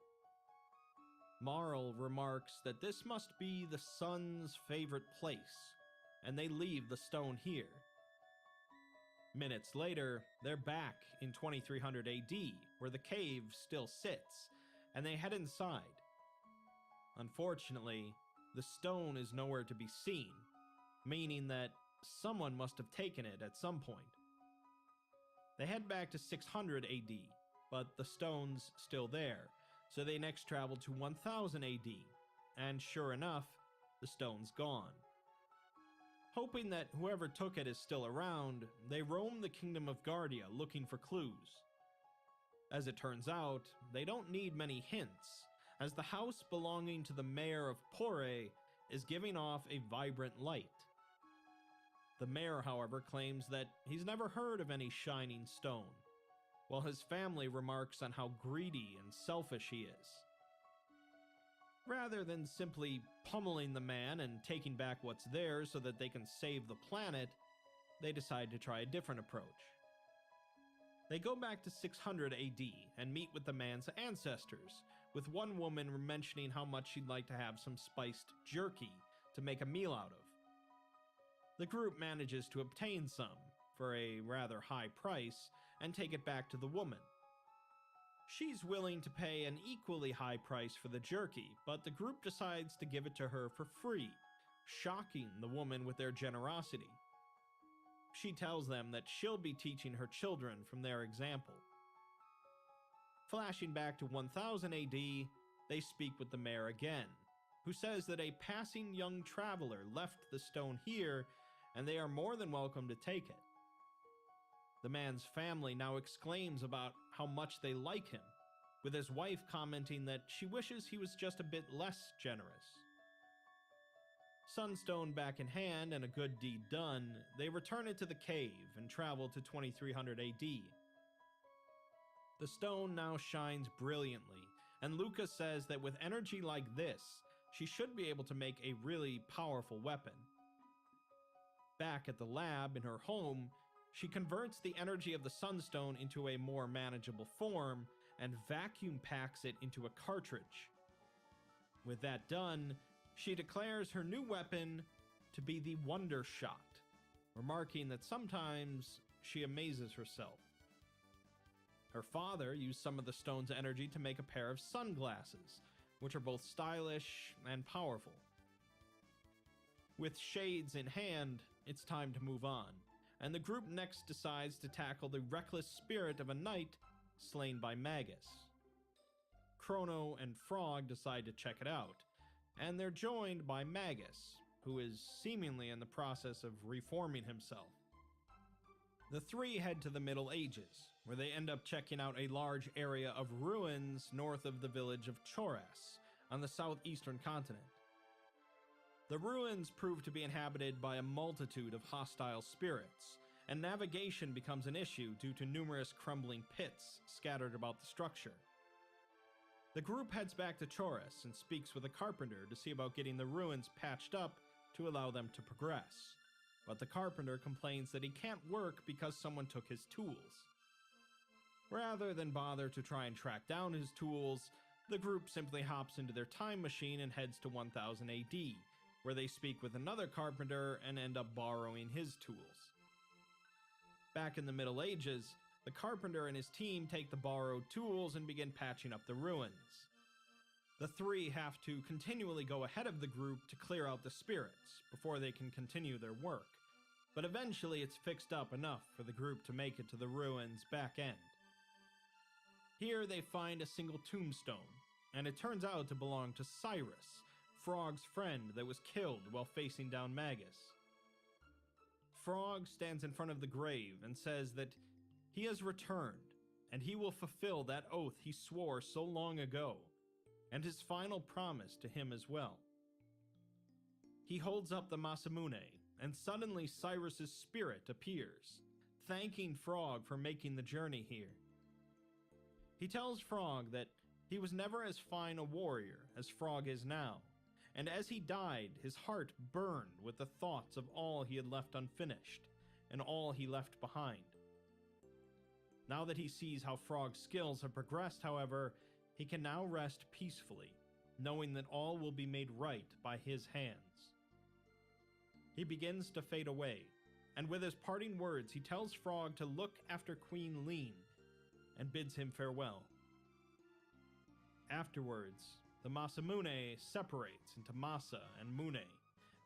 B: Marl remarks that this must be the sun's favorite place, and they leave the stone here. Minutes later, they're back in 2300 AD, where the cave still sits, and they head inside. Unfortunately, the stone is nowhere to be seen, meaning that someone must have taken it at some point. They head back to 600 AD, but the stone's still there, so they next travel to 1000 AD, and sure enough, the stone's gone. Hoping that whoever took it is still around, they roam the kingdom of Guardia looking for clues. As it turns out, they don't need many hints, as the house belonging to the mayor of Pore is giving off a vibrant light. The mayor, however, claims that he's never heard of any shining stone, while his family remarks on how greedy and selfish he is. Rather than simply pummeling the man and taking back what's theirs so that they can save the planet, they decide to try a different approach. They go back to 600 AD and meet with the man's ancestors, with one woman mentioning how much she'd like to have some spiced jerky to make a meal out of. The group manages to obtain some, for a rather high price, and take it back to the woman. She's willing to pay an equally high price for the jerky, but the group decides to give it to her for free, shocking the woman with their generosity. She tells them that she'll be teaching her children from their example. Flashing back to 1000 AD, they speak with the mayor again, who says that a passing young traveler left the stone here, and they are more than welcome to take it. The man's family now exclaims about how much they like him, with his wife commenting that she wishes he was just a bit less generous. Sunstone back in hand and a good deed done, they return it to the cave and travel to 2300 AD. The stone now shines brilliantly, and Luca says that with energy like this, she should be able to make a really powerful weapon. Back at the lab in her home, she converts the energy of the Sunstone into a more manageable form and vacuum packs it into a cartridge. With that done, she declares her new weapon to be the Wonder Shot, remarking that sometimes she amazes herself. Her father used some of the stone's energy to make a pair of sunglasses, which are both stylish and powerful. With shades in hand, it's time to move on, and the group next decides to tackle the reckless spirit of a knight slain by Magus. Chrono and Frog decide to check it out, and they're joined by Magus, who is seemingly in the process of reforming himself. The three head to the Middle Ages, where they end up checking out a large area of ruins north of the village of Choras, on the southeastern continent. The ruins prove to be inhabited by a multitude of hostile spirits, and navigation becomes an issue due to numerous crumbling pits scattered about the structure. The group heads back to Choras and speaks with a carpenter to see about getting the ruins patched up to allow them to progress, but the carpenter complains that he can't work because someone took his tools. Rather than bother to try and track down his tools, the group simply hops into their time machine and heads to 1000 AD, where they speak with another carpenter and end up borrowing his tools. Back in the Middle Ages, the carpenter and his team take the borrowed tools and begin patching up the ruins. The three have to continually go ahead of the group to clear out the spirits before they can continue their work. but eventually it's fixed up enough for the group to make it to the ruins' back end. Here they find a single tombstone, and it turns out to belong to Cyrus, Frog's friend that was killed while facing down Magus. Frog stands in front of the grave and says that he has returned, and he will fulfill that oath he swore so long ago, and his final promise to him as well. He holds up the Masamune, and suddenly Cyrus's spirit appears, thanking Frog for making the journey here. He tells Frog that he was never as fine a warrior as Frog is now, and as he died, his heart burned with the thoughts of all he had left unfinished, and all he left behind. Now that he sees how Frog's skills have progressed, however, he can now rest peacefully, knowing that all will be made right by his hands. He begins to fade away, and with his parting words, he tells Frog to look after Queen Lean, and bids him farewell. Afterwards, the Masamune separates into Masa and Mune,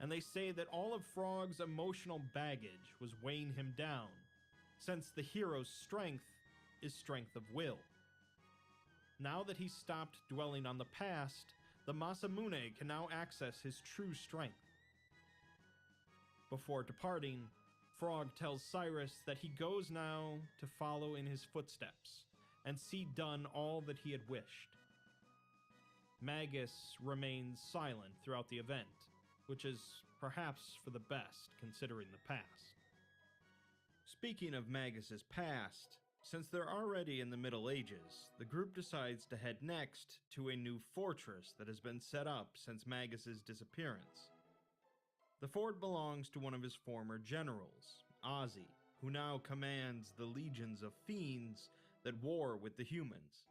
B: and they say that all of Frog's emotional baggage was weighing him down, since the hero's strength is strength of will. Now that he's stopped dwelling on the past, the Masamune can now access his true strength. Before departing, Frog tells Cyrus that he goes now to follow in his footsteps and see done all that he had wished. Magus remains silent throughout the event, which is perhaps for the best considering the past. Speaking of Magus's past, since they're already in the Middle Ages, the group decides to head next to a new fortress that has been set up since Magus's disappearance. The fort belongs to one of his former generals, Ozzy, who now commands the legions of fiends that war with the humans.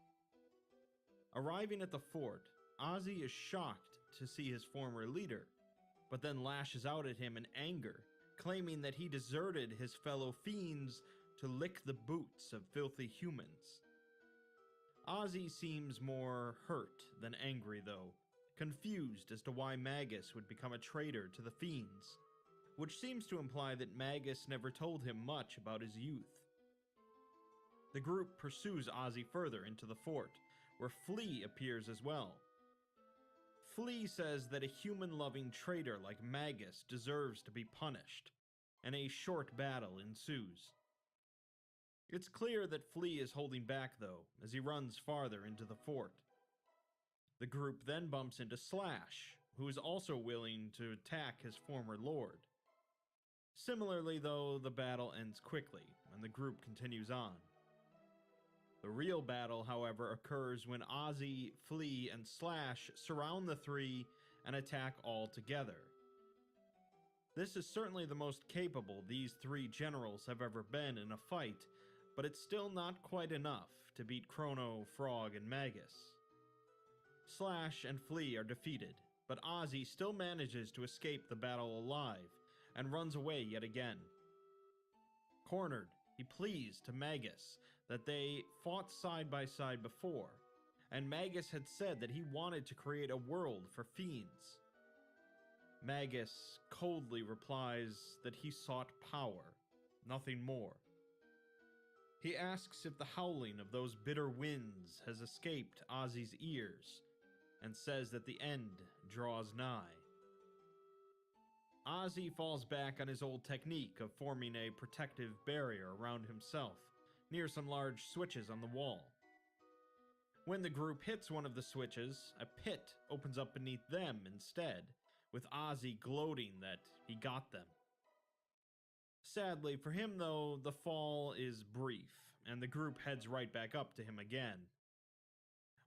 B: Arriving at the fort, Ozzy is shocked to see his former leader, but then lashes out at him in anger, claiming that he deserted his fellow fiends to lick the boots of filthy humans. Ozzy seems more hurt than angry though, confused as to why Magus would become a traitor to the fiends, which seems to imply that Magus never told him much about his youth. The group pursues Ozzy further into the fort, where Flea appears as well. Flea says that a human-loving traitor like Magus deserves to be punished, and a short battle ensues. It's clear that Flea is holding back though, as he runs farther into the fort. The group then bumps into Slash, who is also willing to attack his former lord. Similarly though, the battle ends quickly, and the group continues on. The real battle, however, occurs when Ozzy, Flea, and Slash surround the three and attack all together. This is certainly the most capable these three generals have ever been in a fight, but it's still not quite enough to beat Chrono, Frog, and Magus. Slash and Flea are defeated, but Ozzy still manages to escape the battle alive and runs away yet again. Cornered, he pleads to Magus that they fought side by side before, and Magus had said that he wanted to create a world for fiends. Magus coldly replies that he sought power, nothing more. He asks if the howling of those bitter winds has escaped Ozzy's ears, and says that the end draws nigh. Ozzy falls back on his old technique of forming a protective barrier around himself, near some large switches on the wall. When the group hits one of the switches, a pit opens up beneath them instead, with Ozzy gloating that he got them. Sadly for him though, the fall is brief, and the group heads right back up to him again.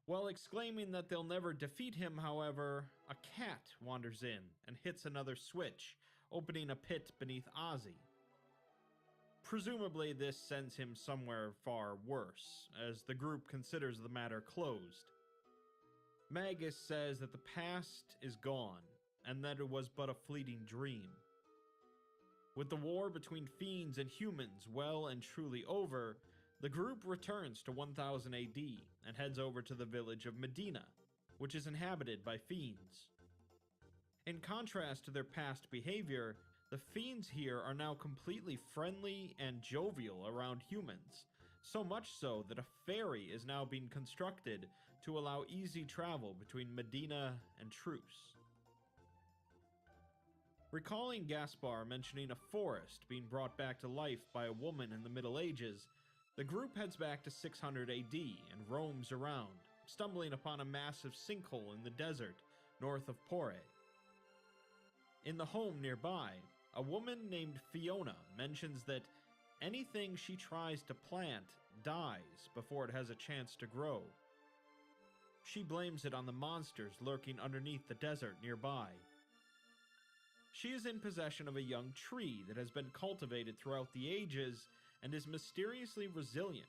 B: While exclaiming that they'll never defeat him, however, a cat wanders in and hits another switch, opening a pit beneath Ozzy. Presumably this sends him somewhere far worse, as the group considers the matter closed. Magus says that the past is gone, and that it was but a fleeting dream. With the war between fiends and humans well and truly over, the group returns to 1000 AD and heads over to the village of Medina, which is inhabited by fiends. In contrast to their past behavior, The fiends here are now completely friendly and jovial around humans, so much so that a ferry is now being constructed to allow easy travel between Medina and Truce. Recalling Gaspar mentioning a forest being brought back to life by a woman in the Middle Ages, the group heads back to 600 AD and roams around, stumbling upon a massive sinkhole in the desert north of Pore. In the home nearby, a woman named Fiona mentions that anything she tries to plant dies before it has a chance to grow. She blames it on the monsters lurking underneath the desert nearby. She is in possession of a young tree that has been cultivated throughout the ages and is mysteriously resilient,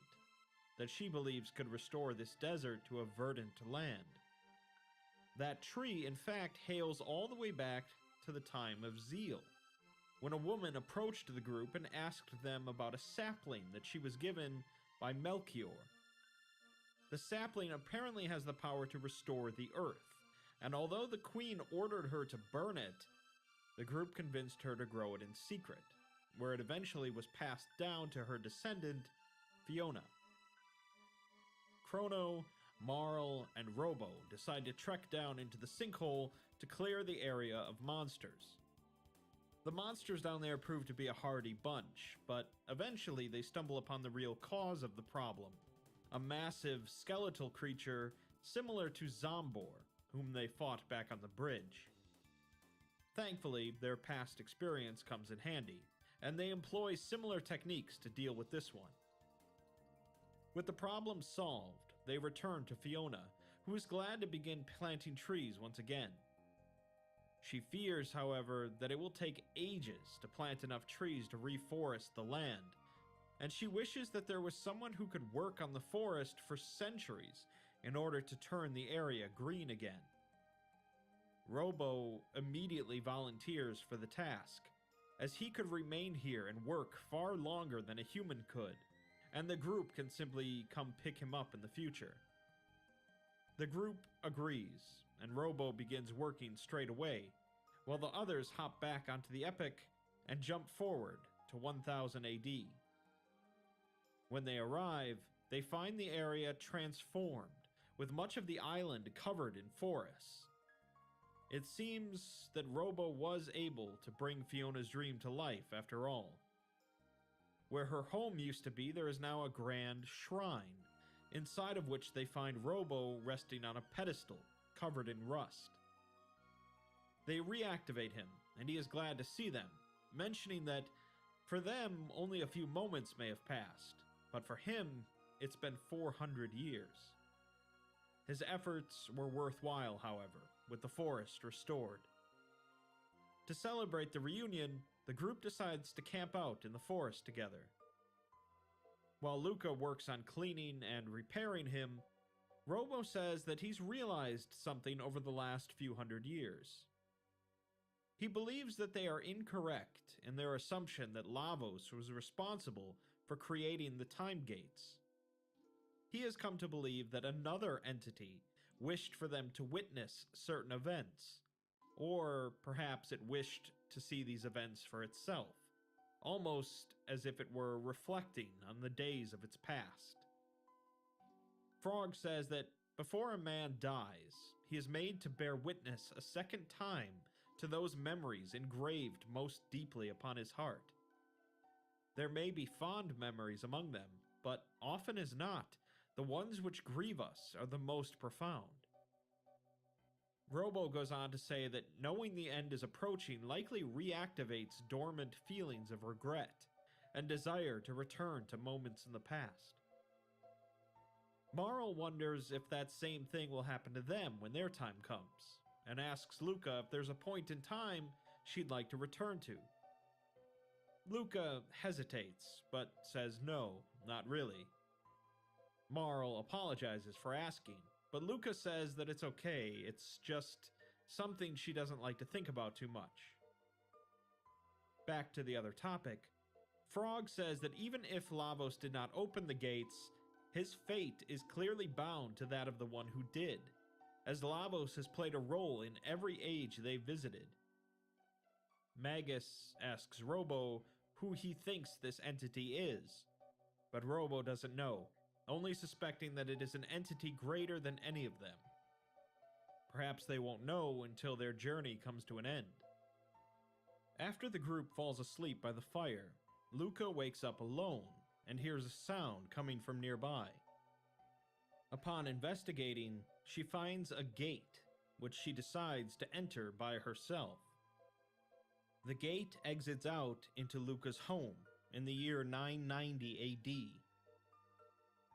B: that she believes could restore this desert to a verdant land. That tree, in fact, hails all the way back to the time of Zeal, when a woman approached the group and asked them about a sapling that she was given by Melchior. The sapling apparently has the power to restore the earth, and although the queen ordered her to burn it, the group convinced her to grow it in secret, where it eventually was passed down to her descendant, Fiona. Chrono, Marl, and Robo decide to trek down into the sinkhole to clear the area of monsters. The monsters down there prove to be a hardy bunch, but eventually they stumble upon the real cause of the problem, a massive skeletal creature similar to Zombor, whom they fought back on the bridge. Thankfully, their past experience comes in handy, and they employ similar techniques to deal with this one. With the problem solved, they return to Fiona, who is glad to begin planting trees once again. She fears, however, that it will take ages to plant enough trees to reforest the land, and she wishes that there was someone who could work on the forest for centuries in order to turn the area green again. Robo immediately volunteers for the task, as he could remain here and work far longer than a human could, and the group can simply come pick him up in the future. The group agrees, and Robo begins working straight away, while the others hop back onto the Epic and jump forward to 1000 AD. When they arrive, they find the area transformed, with much of the island covered in forests. It seems that Robo was able to bring Fiona's dream to life after all. Where her home used to be, there is now a grand shrine, inside of which they find Robo resting on a pedestal covered in rust. They reactivate him, and he is glad to see them, mentioning that for them only a few moments may have passed, but for him it's been 400 years. His efforts were worthwhile, however, with the forest restored. To celebrate the reunion, the group decides to camp out in the forest together. While Luca works on cleaning and repairing him, Robo says that he's realized something over the last few hundred years. He believes that they are incorrect in their assumption that Lavos was responsible for creating the time gates. He has come to believe that another entity wished for them to witness certain events, or perhaps it wished to see these events for itself, almost as if it were reflecting on the days of its past. Frog says that before a man dies, he is made to bear witness a second time to those memories engraved most deeply upon his heart. There may be fond memories among them, but often as not, the ones which grieve us are the most profound. Robo goes on to say that knowing the end is approaching likely reactivates dormant feelings of regret and desire to return to moments in the past. Marl wonders if that same thing will happen to them when their time comes, and asks Luca if there's a point in time she'd like to return to. Luca hesitates, but says no, not really. Marl apologizes for asking, but Luca says that it's okay, it's just something she doesn't like to think about too much. Back to the other topic, Frog says that even if Lavos did not open the gates, his fate is clearly bound to that of the one who did, as Lavos has played a role in every age they visited. Magus asks Robo who he thinks this entity is, but Robo doesn't know, only suspecting that it is an entity greater than any of them. Perhaps they won't know until their journey comes to an end. After the group falls asleep by the fire, Luca wakes up alone and hears a sound coming from nearby. Upon investigating, she finds a gate, which she decides to enter by herself. The gate exits out into Luca's home in the year 990 AD.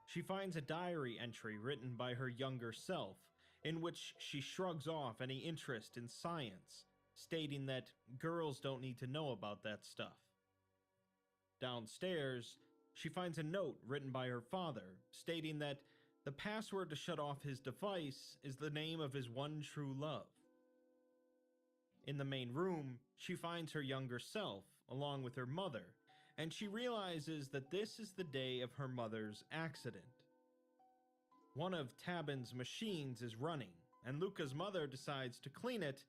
B: She finds a diary entry written by her younger self, in which she shrugs off any interest in science, stating that girls don't need to know about that stuff. Downstairs, she finds a note written by her father, stating that the password to shut off his device is the name of his one true love. In the main room, she finds her younger self, along with her mother, and she realizes that this is the day of her mother's accident. One of Tabin's machines is running, and Luca's mother decides to clean it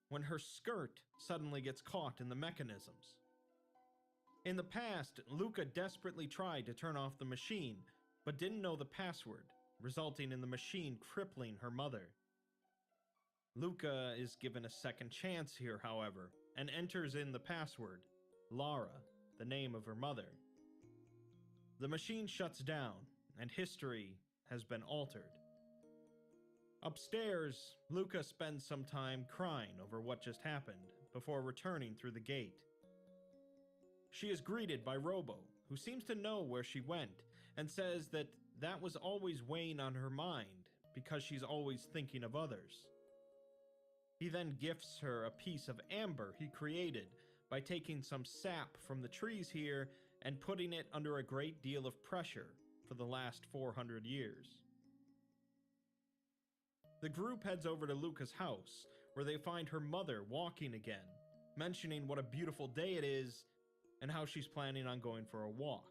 B: when her skirt suddenly gets caught in the mechanisms. In the past, Luca desperately tried to turn off the machine, but didn't know the password, resulting in the machine crippling her mother. Luca is given a second chance here, however, and enters in the password, Lara, the name of her mother. The machine shuts down, and history has been altered. Upstairs, Luca spends some time crying over what just happened before returning through the gate. She is greeted by Robo, who seems to know where she went, and says that that was always weighing on her mind because she's always thinking of others. He then gifts her a piece of amber he created by taking some sap from the trees here and putting it under a great deal of pressure for the last 400 years. The group heads over to Luca's house, where they find her mother walking again, mentioning what a beautiful day it is and how she's planning on going for a walk.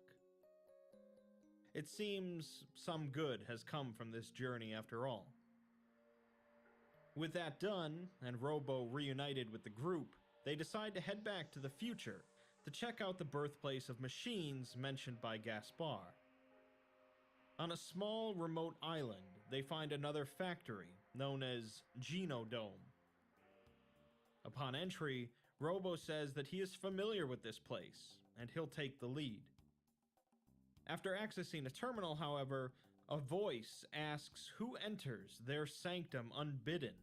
B: It seems some good has come from this journey after all. With that done, and Robo reunited with the group, they decide to head back to the future to check out the birthplace of machines mentioned by Gaspar. On a small remote island, they find another factory known as Genodome. Upon entry, Robo says that he is familiar with this place, and he'll take the lead. After accessing a terminal, however, a voice asks who enters their sanctum unbidden,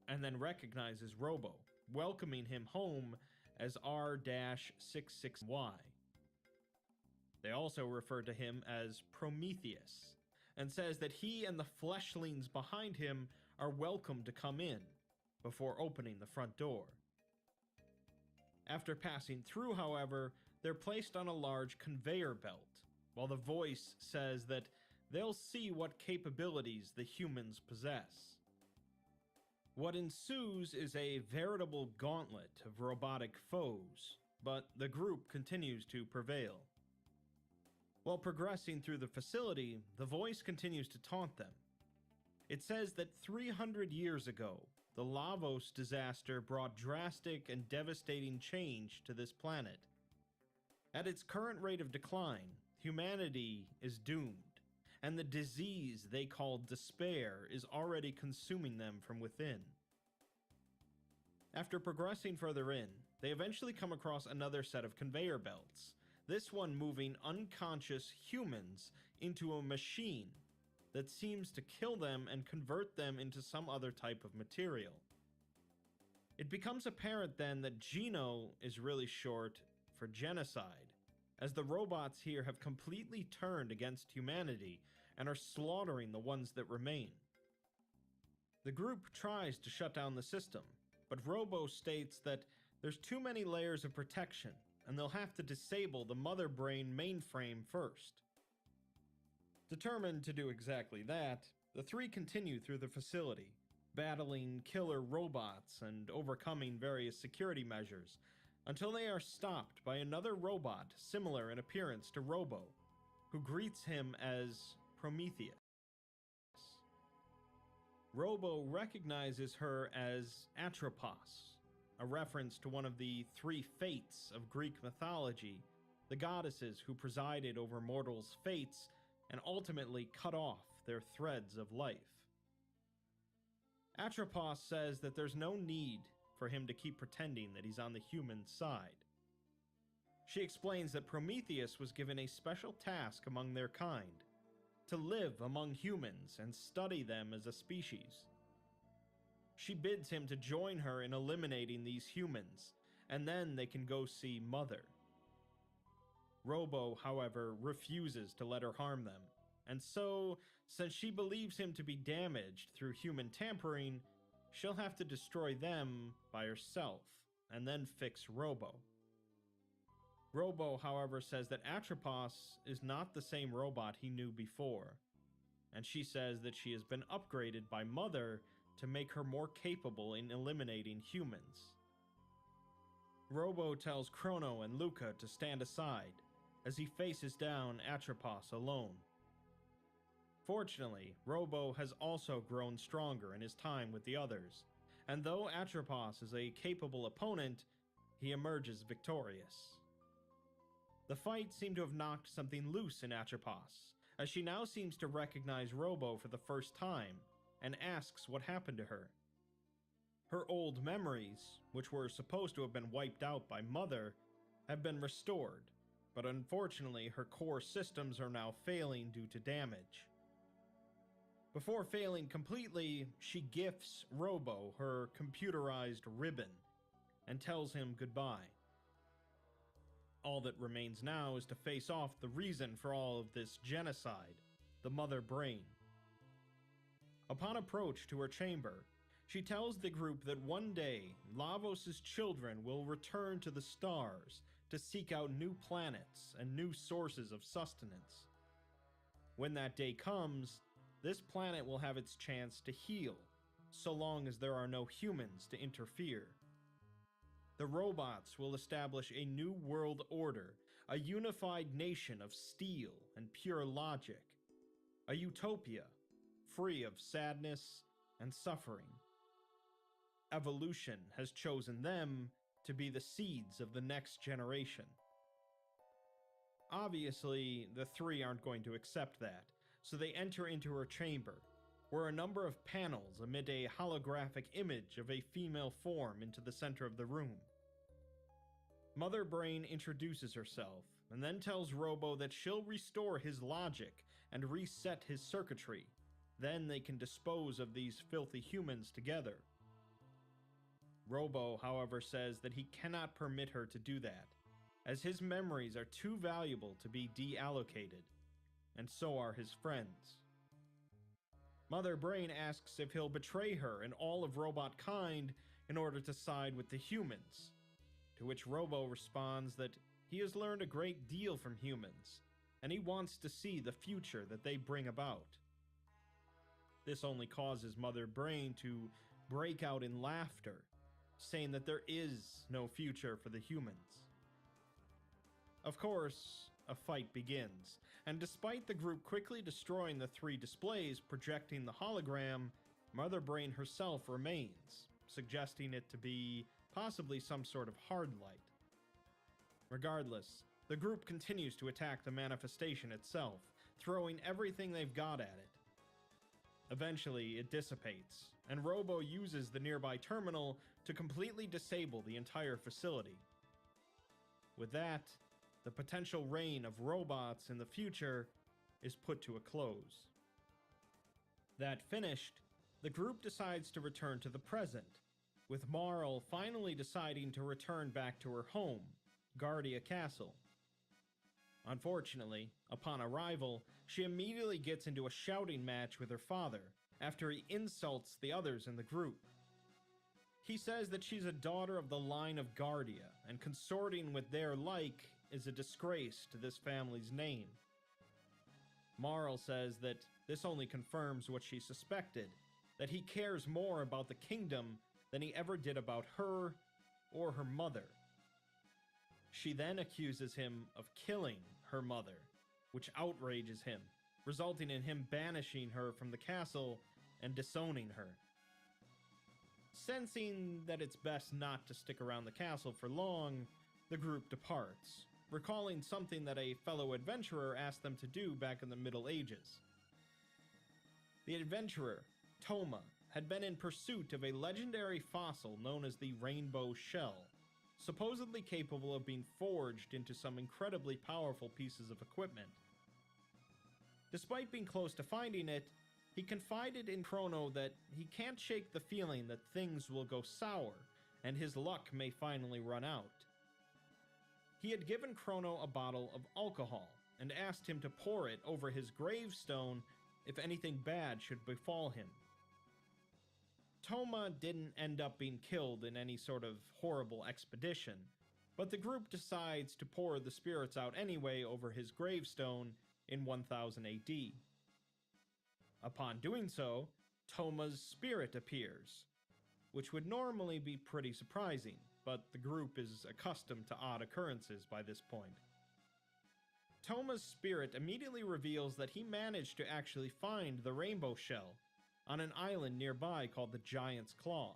B: and then recognizes Robo, welcoming him home as R-66Y. They also refer to him as Prometheus, and says that he and the fleshlings behind him are welcome to come in, before opening the front door. After passing through, however, they're placed on a large conveyor belt, while the voice says that they'll see what capabilities the humans possess. What ensues is a veritable gauntlet of robotic foes, but the group continues to prevail. While progressing through the facility, the voice continues to taunt them. It says that 300 years ago, the Lavos disaster brought drastic and devastating change to this planet. At its current rate of decline, humanity is doomed, and the disease they call despair is already consuming them from within. After progressing further in, they eventually come across another set of conveyor belts, this one moving unconscious humans into a machine that seems to kill them and convert them into some other type of material. It becomes apparent then that Geno is really short for genocide, as the robots here have completely turned against humanity and are slaughtering the ones that remain. The group tries to shut down the system, but Robo states that there's too many layers of protection and they'll have to disable the mother brain mainframe first. Determined to do exactly that, the three continue through the facility, battling killer robots and overcoming various security measures, until they are stopped by another robot similar in appearance to Robo, who greets him as Prometheus. Robo recognizes her as Atropos, a reference to one of the three fates of Greek mythology, the goddesses who presided over mortals' fates and ultimately cut off their threads of life. Atropos says that there's no need for him to keep pretending that he's on the human side. She explains that Prometheus was given a special task among their kind, to live among humans and study them as a species. She bids him to join her in eliminating these humans, and then they can go see Mother. Robo, however, refuses to let her harm them, and so, since she believes him to be damaged through human tampering, she'll have to destroy them by herself, and then fix Robo. Robo, however, says that Atropos is not the same robot he knew before, and she says that she has been upgraded by Mother to make her more capable in eliminating humans. Robo tells Chrono and Luca to stand aside, as he faces down Atropos alone. Fortunately, Robo has also grown stronger in his time with the others, and though Atropos is a capable opponent, he emerges victorious. The fight seemed to have knocked something loose in Atropos, as she now seems to recognize Robo for the first time, and asks what happened to her. Her old memories, which were supposed to have been wiped out by Mother, have been restored, but unfortunately her core systems are now failing due to damage. Before failing completely, she gifts Robo her computerized ribbon, and tells him goodbye. All that remains now is to face off the reason for all of this genocide, the Mother Brain. Upon approach to her chamber, she tells the group that one day, Lavos' children will return to the stars to seek out new planets and new sources of sustenance. When that day comes, this planet will have its chance to heal, so long as there are no humans to interfere. The robots will establish a new world order, a unified nation of steel and pure logic, a utopia free of sadness and suffering. Evolution has chosen them to be the seeds of the next generation. Obviously, the three aren't going to accept that, so they enter into her chamber, where a number of panels emit a holographic image of a female form into the center of the room. Mother Brain introduces herself, and then tells Robo that she'll restore his logic and reset his circuitry. Then they can dispose of these filthy humans together. Robo, however, says that he cannot permit her to do that, as his memories are too valuable to be deallocated, and so are his friends. Mother Brain asks if he'll betray her and all of robot kind in order to side with the humans, to which Robo responds that he has learned a great deal from humans, and he wants to see the future that they bring about. This only causes Mother Brain to break out in laughter, saying that there is no future for the humans. Of course, a fight begins, and despite the group quickly destroying the three displays projecting the hologram, Mother Brain herself remains, suggesting it to be possibly some sort of hard light. Regardless, the group continues to attack the manifestation itself, throwing everything they've got at it. Eventually, it dissipates, and Robo uses the nearby terminal to completely disable the entire facility. With that, the potential reign of robots in the future is put to a close. That finished, the group decides to return to the present, with Marl finally deciding to return back to her home, Guardia Castle. Unfortunately, upon arrival, she immediately gets into a shouting match with her father after he insults the others in the group. He says that she's a daughter of the line of Guardia, and consorting with their like is a disgrace to this family's name. Marl says that this only confirms what she suspected, that he cares more about the kingdom than he ever did about her or her mother. She then accuses him of killing her mother, which outrages him, resulting in him banishing her from the castle and disowning her. Sensing that it's best not to stick around the castle for long, the group departs, recalling something that a fellow adventurer asked them to do back in the Middle Ages. The adventurer, Toma, had been in pursuit of a legendary fossil known as the rainbow shell, supposedly capable of being forged into some incredibly powerful pieces of equipment. Despite being close to finding it, he confided in Chrono that he can't shake the feeling that things will go sour and his luck may finally run out. He had given Chrono a bottle of alcohol and asked him to pour it over his gravestone if anything bad should befall him. Toma didn't end up being killed in any sort of horrible expedition, but the group decides to pour the spirits out anyway over his gravestone in 1000 AD. Upon doing so, Toma's spirit appears, which would normally be pretty surprising, but the group is accustomed to odd occurrences by this point. Toma's spirit immediately reveals that he managed to actually find the rainbow shell on an island nearby called the Giant's Claw.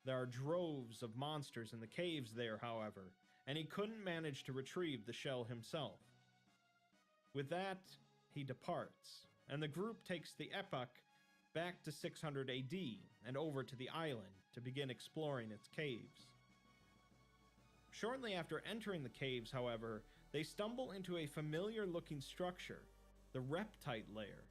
B: There are droves of monsters in the caves there, however, and he couldn't manage to retrieve the shell himself. With that, he departs, and the group takes the epoch back to 600 AD and over to the island to begin exploring its caves. Shortly after entering the caves, however, they stumble into a familiar-looking structure, the Reptite Lair.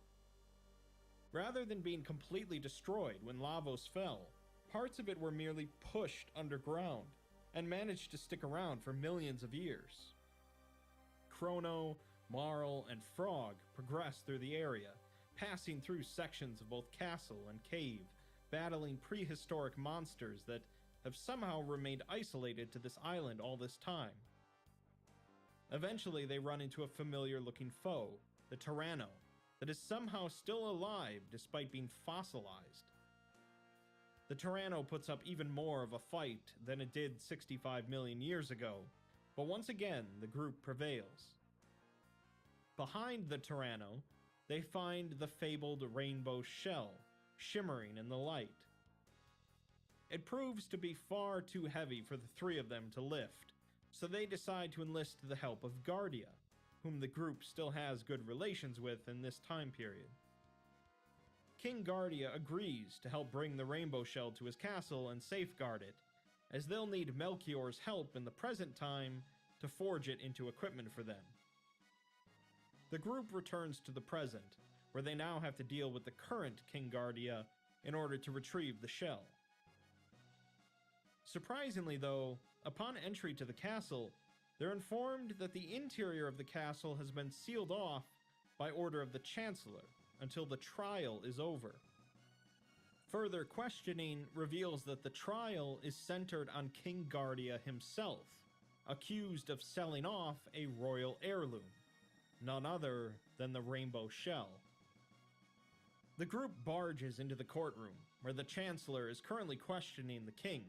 B: Rather than being completely destroyed when Lavos fell, parts of it were merely pushed underground and managed to stick around for millions of years. Chrono, Marl, and Frog progress through the area, passing through sections of both castle and cave, battling prehistoric monsters that have somehow remained isolated to this island all this time. Eventually, they run into a familiar-looking foe, the Tyranno, that is somehow still alive despite being fossilized. The Tyranno puts up even more of a fight than it did 65 million years ago, but once again, the group prevails. Behind the Tyranno, they find the fabled rainbow shell, shimmering in the light. It proves to be far too heavy for the three of them to lift, so they decide to enlist the help of Guardia, whom the group still has good relations with in this time period. King Guardia agrees to help bring the rainbow shell to his castle and safeguard it, as they'll need Melchior's help in the present time to forge it into equipment for them. The group returns to the present, where they now have to deal with the current King Guardia in order to retrieve the shell. Surprisingly though, upon entry to the castle, they're informed that the interior of the castle has been sealed off by order of the Chancellor until the trial is over. Further questioning reveals that the trial is centered on King Guardia himself, accused of selling off a royal heirloom, none other than the rainbow shell. The group barges into the courtroom, where the Chancellor is currently questioning the king.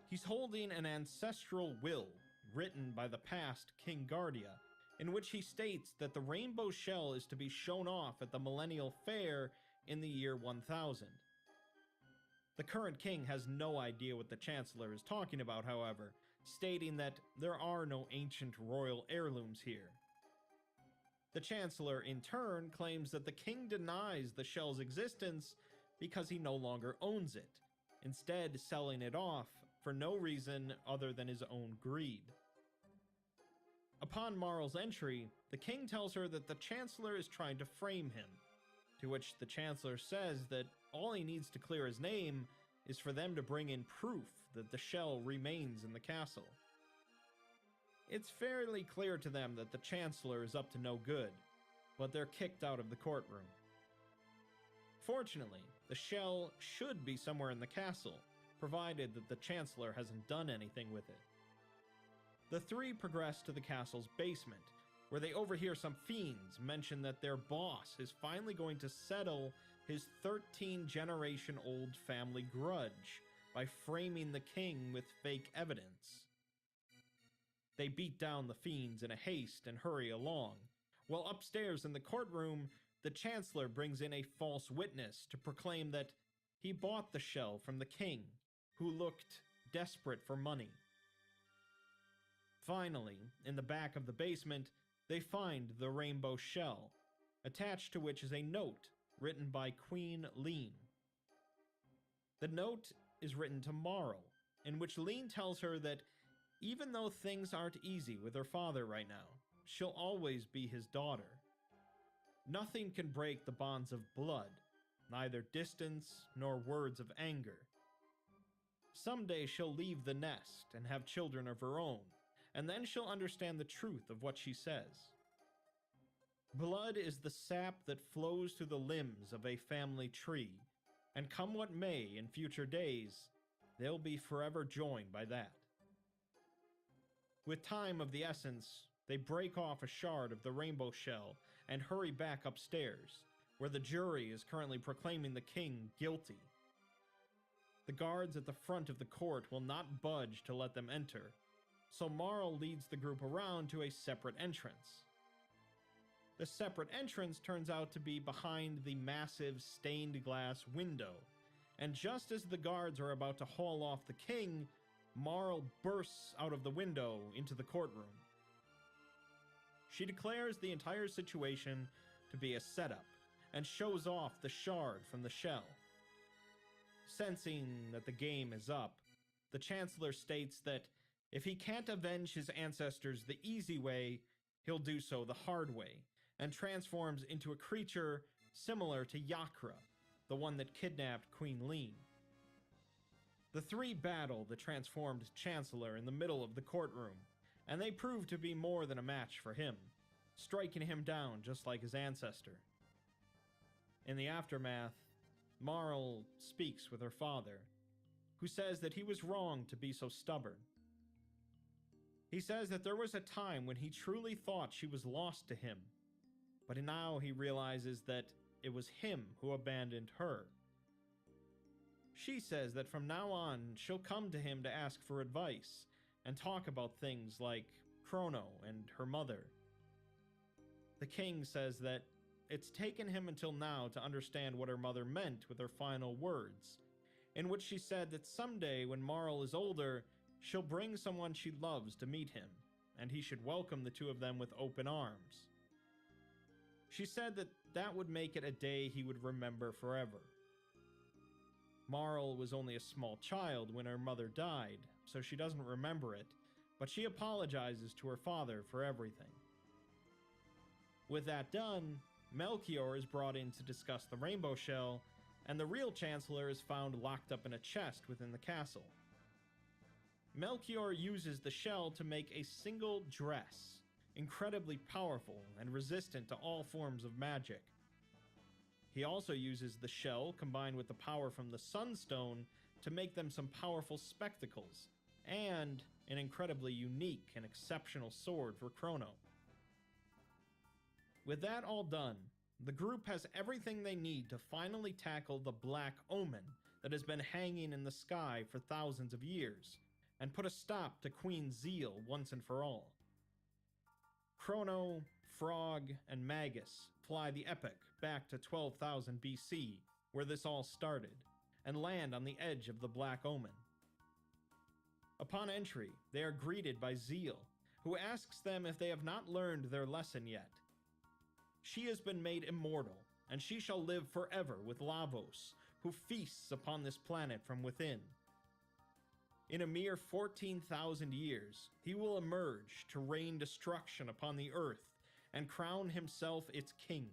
B: He's holding an ancestral will, written by the past King Guardia, in which he states that the rainbow shell is to be shown off at the Millennial Fair in the year 1000. The current king has no idea what the Chancellor is talking about, however, stating that there are no ancient royal heirlooms here. The Chancellor, in turn, claims that the king denies the shell's existence because he no longer owns it, instead selling it off for no reason other than his own greed. Upon Marl's entry, the king tells her that the Chancellor is trying to frame him, to which the Chancellor says that all he needs to clear his name is for them to bring in proof that the shell remains in the castle. It's fairly clear to them that the Chancellor is up to no good, but they're kicked out of the courtroom. Fortunately, the shell should be somewhere in the castle, provided that the Chancellor hasn't done anything with it. The three progress to the castle's basement, where they overhear some fiends mention that their boss is finally going to settle his 13-generation-old family grudge by framing the king with fake evidence. They beat down the fiends in a haste and hurry along, while upstairs in the courtroom, the Chancellor brings in a false witness to proclaim that He bought the shell from the king, who looked desperate for money. Finally, in the back of the basement, they find the rainbow shell, attached to which is a note written by Queen Lean. The note is written to Marl, in which Lean tells her that even though things aren't easy with her father right now, she'll always be his daughter. Nothing can break the bonds of blood, neither distance nor words of anger. Someday she'll leave the nest and have children of her own, and then she'll understand the truth of what she says. Blood is the sap that flows through the limbs of a family tree, and come what may in future days, they'll be forever joined by that. With time of the essence, they break off a shard of the rainbow shell and hurry back upstairs, where the jury is currently proclaiming the king guilty. The guards at the front of the court will not budge to let them enter, so Marl leads the group around to a separate entrance. The separate entrance turns out to be behind the massive stained glass window, and just as the guards are about to haul off the king, Marl bursts out of the window into the courtroom. She declares the entire situation to be a setup, and shows off the shard from the shell. Sensing that the game is up, the Chancellor states that if he can't avenge his ancestors the easy way, he'll do so the hard way, and transforms into a creature similar to Yakra, the one that kidnapped Queen Lean. The three battle the transformed Chancellor in the middle of the courtroom, and they prove to be more than a match for him, striking him down just like his ancestor. In the aftermath, Marl speaks with her father, who says that he was wrong to be so stubborn. He says that there was a time when he truly thought she was lost to him, but now he realizes that it was him who abandoned her. She says that from now on, she'll come to him to ask for advice, and talk about things like Chrono and her mother. The king says that it's taken him until now to understand what her mother meant with her final words, in which she said that someday when Marl is older, she'll bring someone she loves to meet him, and he should welcome the two of them with open arms. She said that that would make it a day he would remember forever. Marl was only a small child when her mother died, so she doesn't remember it, but she apologizes to her father for everything. With that done, Melchior is brought in to discuss the rainbow shell, and the real Chancellor is found locked up in a chest within the castle. Melchior uses the shell to make a single dress, incredibly powerful and resistant to all forms of magic. He also uses the shell combined with the power from the Sunstone to make them some powerful spectacles, and an incredibly unique and exceptional sword for Chrono. With that all done, the group has everything they need to finally tackle the Black Omen that has been hanging in the sky for thousands of years, and put a stop to Queen Zeal once and for all. Chrono, Frog, and Magus fly the Epic back to 12,000 BC, where this all started, and land on the edge of the Black Omen. Upon entry, they are greeted by Zeal, who asks them if they have not learned their lesson yet. She has been made immortal, and she shall live forever with Lavos, who feasts upon this planet from within. In a mere 14,000 years, he will emerge to rain destruction upon the earth and crown himself its king.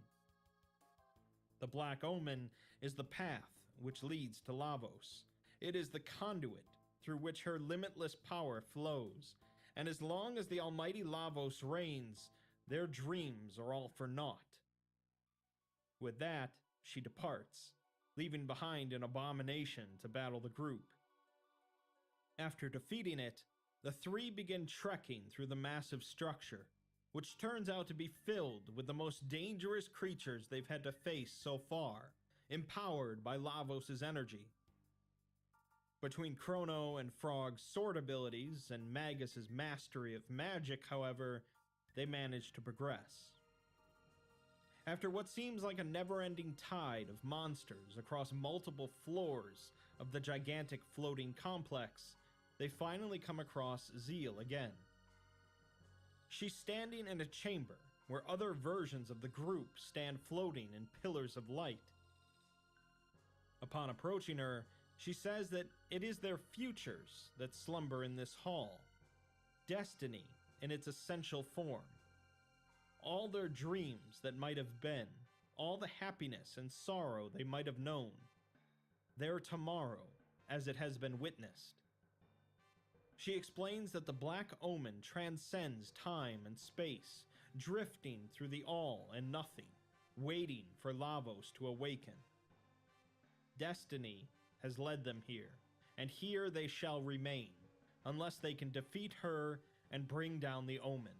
B: The Black Omen is the path which leads to Lavos. It is the conduit through which her limitless power flows, and as long as the almighty Lavos reigns, their dreams are all for naught. With that, she departs, leaving behind an abomination to battle the group. After defeating it, the three begin trekking through the massive structure, which turns out to be filled with the most dangerous creatures they've had to face so far, empowered by Lavos' energy. Between Chrono and Frog's sword abilities and Magus' mastery of magic, however, they manage to progress. After what seems like a never-ending tide of monsters across multiple floors of the gigantic floating complex, they finally come across Zeal again. She's standing in a chamber where other versions of the group stand floating in pillars of light. Upon approaching her, she says that it is their futures that slumber in this hall, destiny in its essential form. All their dreams that might have been, all the happiness and sorrow they might have known, their tomorrow as it has been witnessed. She explains that the Black Omen transcends time and space, drifting through the all and nothing, waiting for Lavos to awaken. Destiny has led them here, and here they shall remain, unless they can defeat her and bring down the Omen.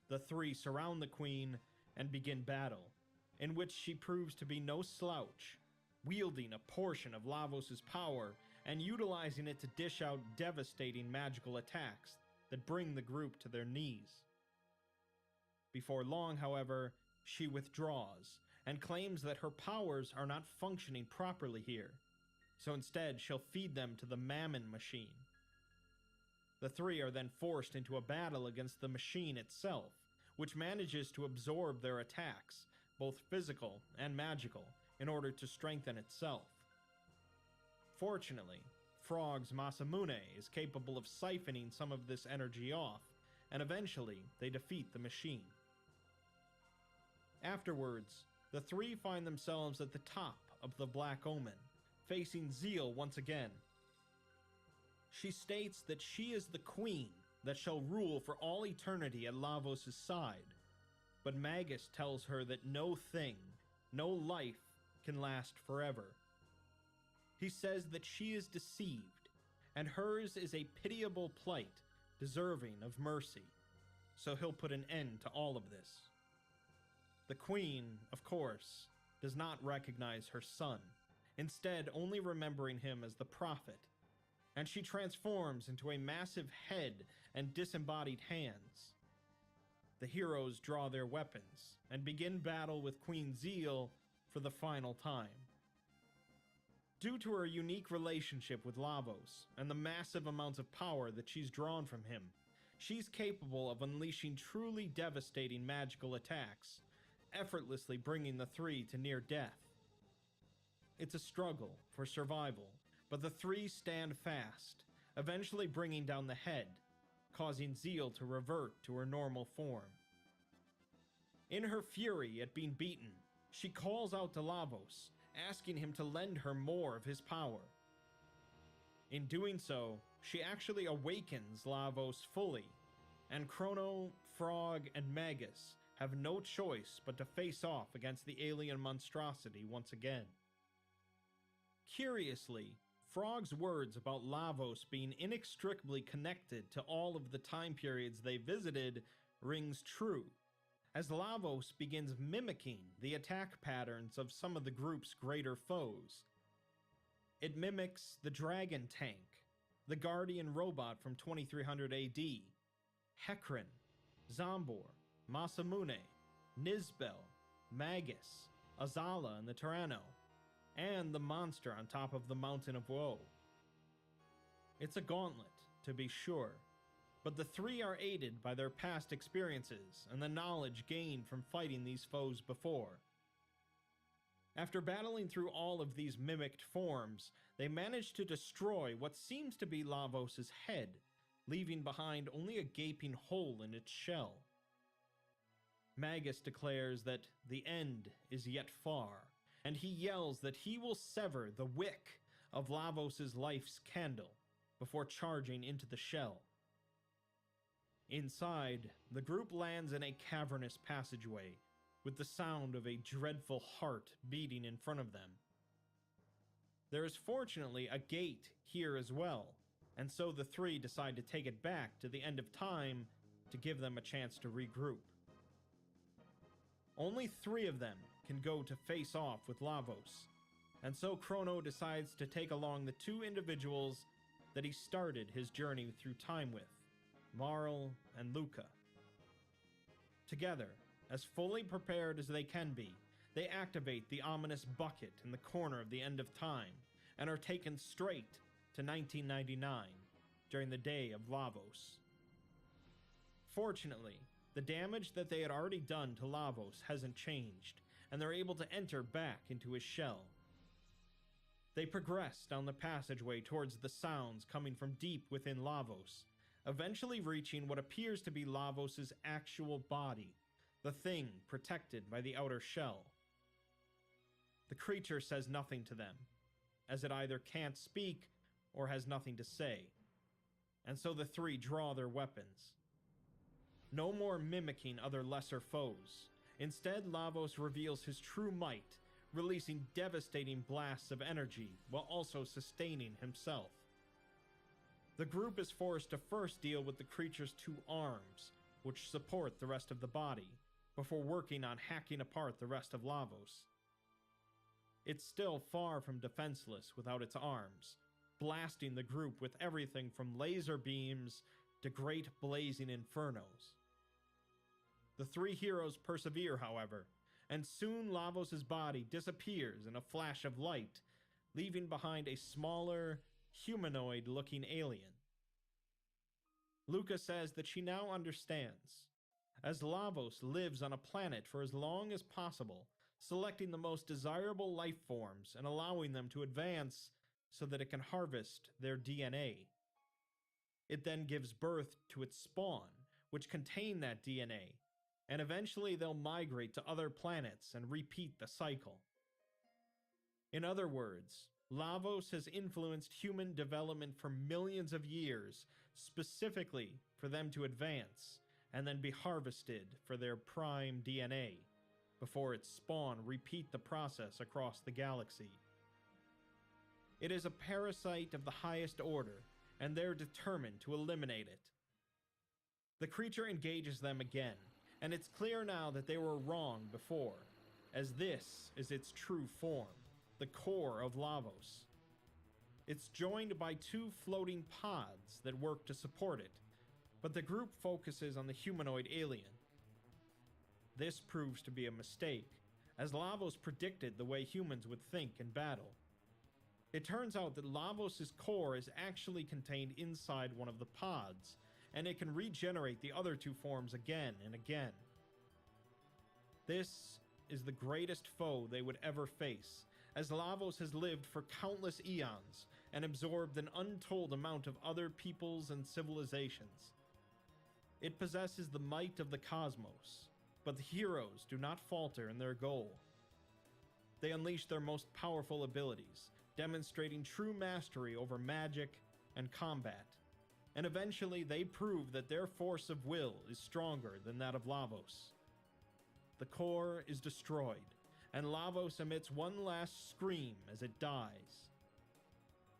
B: The three surround the Queen and begin battle, in which she proves to be no slouch, wielding a portion of Lavos' power and utilizing it to dish out devastating magical attacks that bring the group to their knees. Before long, however, she withdraws and claims that her powers are not functioning properly here, so instead she'll feed them to the Mammon machine. The three are then forced into a battle against the machine itself, which manages to absorb their attacks, both physical and magical, in order to strengthen itself. Fortunately, Frog's Masamune is capable of siphoning some of this energy off, and eventually they defeat the machine. Afterwards, the three find themselves at the top of the Black Omen, facing Zeal once again. She states that she is the queen that shall rule for all eternity at Lavos' side, but Magus tells her that no thing, no life, can last forever. He says that she is deceived, and hers is a pitiable plight deserving of mercy, so he'll put an end to all of this. The Queen, of course, does not recognize her son, instead only remembering him as the Prophet, and she transforms into a massive head and disembodied hands. The heroes draw their weapons and begin battle with Queen Zeal for the final time. Due to her unique relationship with Lavos and the massive amounts of power that she's drawn from him, she's capable of unleashing truly devastating magical attacks, effortlessly bringing the three to near death. It's a struggle for survival, but the three stand fast, eventually bringing down the head, causing Zeal to revert to her normal form. In her fury at being beaten, she calls out to Lavos, asking him to lend her more of his power. In doing so, she actually awakens Lavos fully, and Chrono, Frog, and Magus have no choice but to face off against the alien monstrosity once again. Curiously, Frog's words about Lavos being inextricably connected to all of the time periods they visited rings true, as Lavos begins mimicking the attack patterns of some of the group's greater foes. It mimics the Dragon Tank, the Guardian Robot from 2300 AD, Hekran, Zombor, Masamune, Nizbel, Magus, Azala and the Tyranno, and the monster on top of the Mountain of Woe. It's a gauntlet, to be sure, but the three are aided by their past experiences and the knowledge gained from fighting these foes before. After battling through all of these mimicked forms, they manage to destroy what seems to be Lavos' head, leaving behind only a gaping hole in its shell. Magus declares that the end is yet far, and he yells that he will sever the wick of Lavos' life's candle before charging into the shell. Inside, the group lands in a cavernous passageway, with the sound of a dreadful heart beating in front of them. There is fortunately a gate here as well, and so the three decide to take it back to the end of time to give them a chance to regroup. Only 3 of them can go to face off with Lavos, and so Chrono decides to take along the 2 individuals that he started his journey through time with, Marl and Luca. Together, As fully prepared as they can be, they activate the ominous bucket in the corner of the End of Time and are taken straight to 1999 during the day of Lavos. Fortunately, the damage that they had already done to Lavos hasn't changed, and they're able to enter back into his shell. They progress down the passageway towards the sounds coming from deep within Lavos, eventually reaching what appears to be Lavos' actual body, the thing protected by the outer shell. The creature says nothing to them, as it either can't speak or has nothing to say, and so the three draw their weapons. No more mimicking other lesser foes. Instead, Lavos reveals his true might, releasing devastating blasts of energy while also sustaining himself. The group is forced to first deal with the creature's two arms, which support the rest of the body, before working on hacking apart the rest of Lavos. It's still far from defenseless without its arms, blasting the group with everything from laser beams to great blazing infernos. The three heroes persevere, however, and soon Lavos' body disappears in a flash of light, leaving behind a smaller, humanoid-looking alien. Luca says that she now understands, as Lavos lives on a planet for as long as possible, selecting the most desirable life forms and allowing them to advance so that it can harvest their DNA. It then gives birth to its spawn, which contain that DNA, and eventually they'll migrate to other planets and repeat the cycle. In other words, Lavos has influenced human development for millions of years, specifically for them to advance and then be harvested for their prime DNA, before its spawn repeat the process across the galaxy. It is a parasite of the highest order, and they're determined to eliminate it. The creature engages them again, and it's clear now that they were wrong before, as this is its true form, the core of Lavos. It's joined by two floating pods that work to support it, but the group focuses on the humanoid alien. This proves to be a mistake, as Lavos predicted the way humans would think in battle. It turns out that Lavos' core is actually contained inside one of the pods, and it can regenerate the other two forms again and again. This is the greatest foe they would ever face, as Lavos has lived for countless eons and absorbed an untold amount of other peoples and civilizations. It possesses the might of the cosmos, but the heroes do not falter in their goal. They unleash their most powerful abilities, demonstrating true mastery over magic and combat, and eventually they prove that their force of will is stronger than that of Lavos. The core is destroyed, and Lavos emits one last scream as it dies.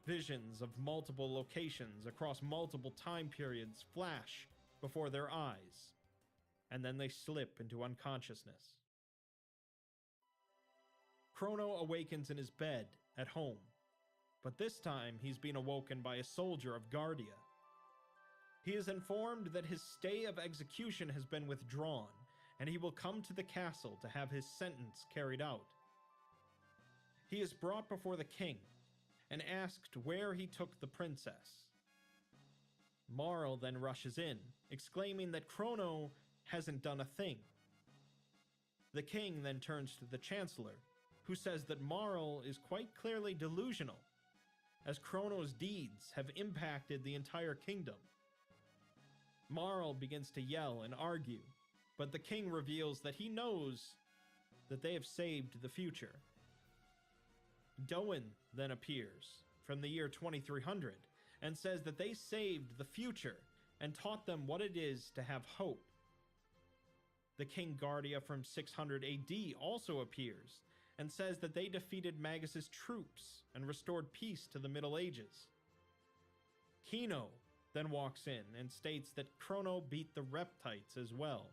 B: Visions of multiple locations across multiple time periods flash before their eyes, and then they slip into unconsciousness. Chrono awakens in his bed at home, but this time he's been awoken by a soldier of Guardia. He is informed that his stay of execution has been withdrawn, and he will come to the castle to have his sentence carried out. He is brought before the king, and asked where he took the princess. Marl then rushes in, exclaiming that Chrono hasn't done a thing. The king then turns to the chancellor, who says that Marl is quite clearly delusional, as Chrono's deeds have impacted the entire kingdom. Marl begins to yell and argue, but the king reveals that he knows that they have saved the future. Doan then appears from the year 2300 and says that they saved the future and taught them what it is to have hope. The King Guardia from 600 AD also appears and says that they defeated Magus' troops and restored peace to the Middle Ages. Kino then walks in and states that Chrono beat the Reptites as well.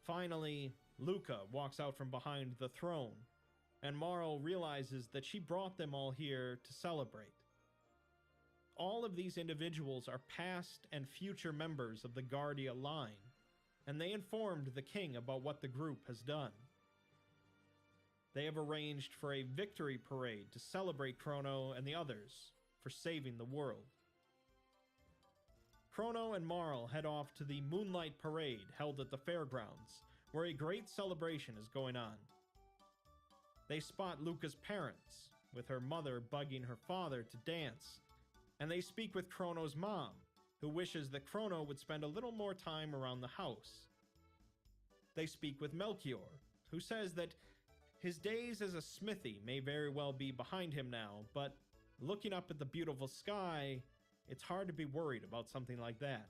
B: Finally, Luca walks out from behind the throne, and Marl realizes that she brought them all here to celebrate. All of these individuals are past and future members of the Guardia line, and they informed the king about what the group has done. They have arranged for a victory parade to celebrate Chrono and the others for saving the world. Chrono and Marl head off to the Moonlight Parade held at the fairgrounds, where a great celebration is going on. They spot Luca's parents, with her mother bugging her father to dance, and they speak with Chrono's mom, who wishes that Chrono would spend a little more time around the house. They speak with Melchior, who says that his days as a smithy may very well be behind him now, but looking up at the beautiful sky, it's hard to be worried about something like that.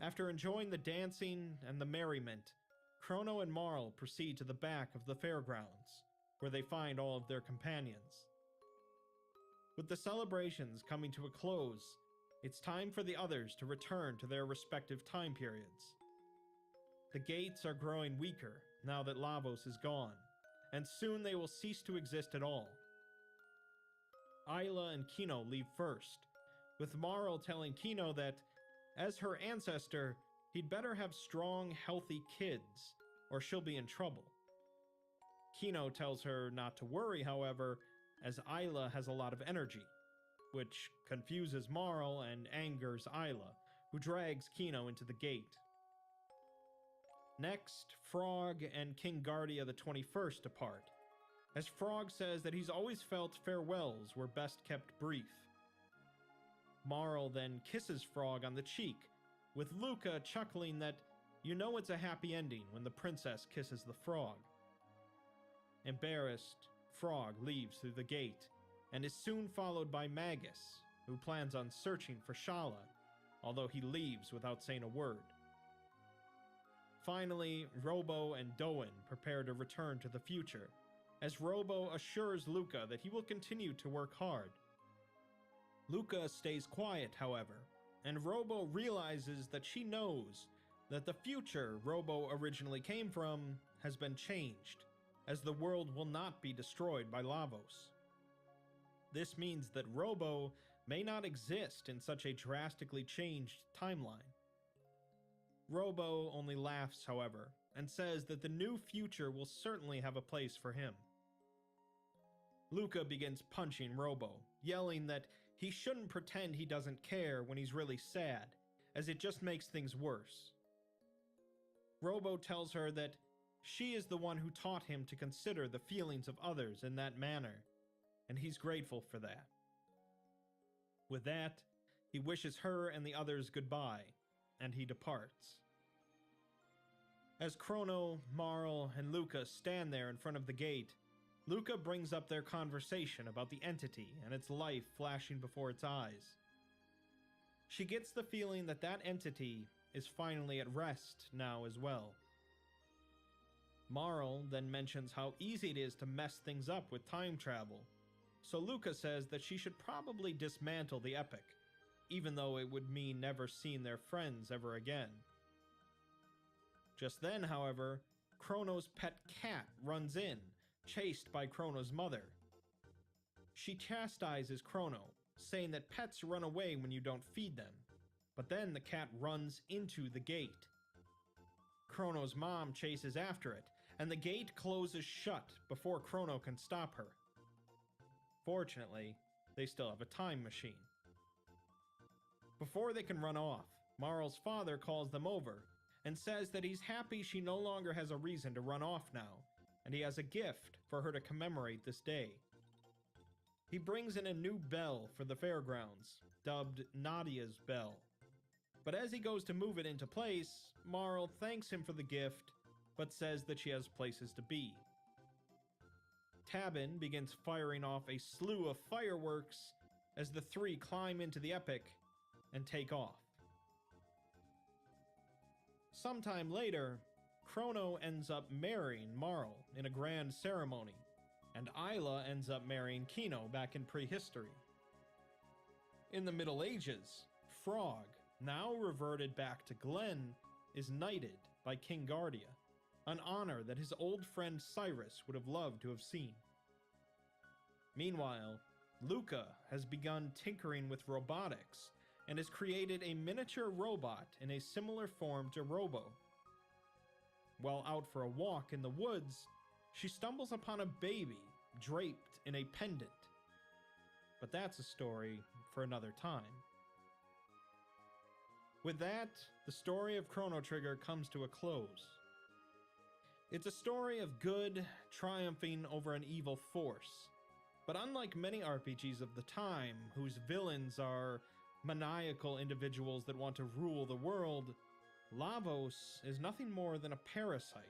B: After enjoying the dancing and the merriment, Chrono and Marl proceed to the back of the fairgrounds, where they find all of their companions. With the celebrations coming to a close, it's time for the others to return to their respective time periods. The gates are growing weaker now that Lavos is gone, and soon they will cease to exist at all. Isla and Kino leave first, with Marl telling Kino that, as her ancestor, he'd better have strong, healthy kids, or she'll be in trouble. Kino tells her not to worry, however, as Isla has a lot of energy, which confuses Marl and angers Isla, who drags Kino into the gate. Next, Frog and King Guardia the 21st depart, as Frog says that he's always felt farewells were best kept brief. Marl then kisses Frog on the cheek, with Luca chuckling that you know it's a happy ending when the princess kisses the frog. Embarrassed, Frog leaves through the gate, and is soon followed by Magus, who plans on searching for Shala, although he leaves without saying a word. Finally, Robo and Doan prepare to return to the future, as Robo assures Luca that he will continue to work hard. Luca stays quiet, however, and Robo realizes that she knows that the future Robo originally came from has been changed, as the world will not be destroyed by Lavos. This means that Robo may not exist in such a drastically changed timeline. Robo only laughs, however, and says that the new future will certainly have a place for him. Luca begins punching Robo, yelling that he shouldn't pretend he doesn't care when he's really sad, as it just makes things worse. Robo tells her that she is the one who taught him to consider the feelings of others in that manner, and he's grateful for that. With that, he wishes her and the others goodbye, and he departs. As Chrono, Marl, and Luca stand there in front of the gate, Luca brings up their conversation about the entity and its life flashing before its eyes. She gets the feeling that that entity is finally at rest now as well. Marl then mentions how easy it is to mess things up with time travel, so Luca says that she should probably dismantle the epic, even though it would mean never seeing their friends ever again. Just then, however, Chrono's pet cat runs in, chased by Chrono's mother. She chastises Chrono, saying that pets run away when you don't feed them, but then the cat runs into the gate. Chrono's mom chases after it, and the gate closes shut before Chrono can stop her. Fortunately, they still have a time machine. Before they can run off, Marl's father calls them over and says that he's happy she no longer has a reason to run off now, and he has a gift for her to commemorate this day. He brings in a new bell for the fairgrounds, dubbed Nadia's Bell. But as he goes to move it into place, Marl thanks him for the gift, but says that she has places to be. Tabin begins firing off a slew of fireworks as the three climb into the Epic and take off. Sometime later, Chrono ends up marrying Marl in a grand ceremony, and Isla ends up marrying Kino back in prehistory. In the Middle Ages, Frog, now reverted back to Glen, is knighted by King Guardia, an honor that his old friend Cyrus would have loved to have seen. Meanwhile, Luca has begun tinkering with robotics and has created a miniature robot in a similar form to Robo. While out for a walk in the woods, she stumbles upon a baby draped in a pendant. But that's a story for another time. With that, the story of Chrono Trigger comes to a close. It's a story of good triumphing over an evil force, but unlike many RPGs of the time, whose villains are maniacal individuals that want to rule the world, Lavos is nothing more than a parasite,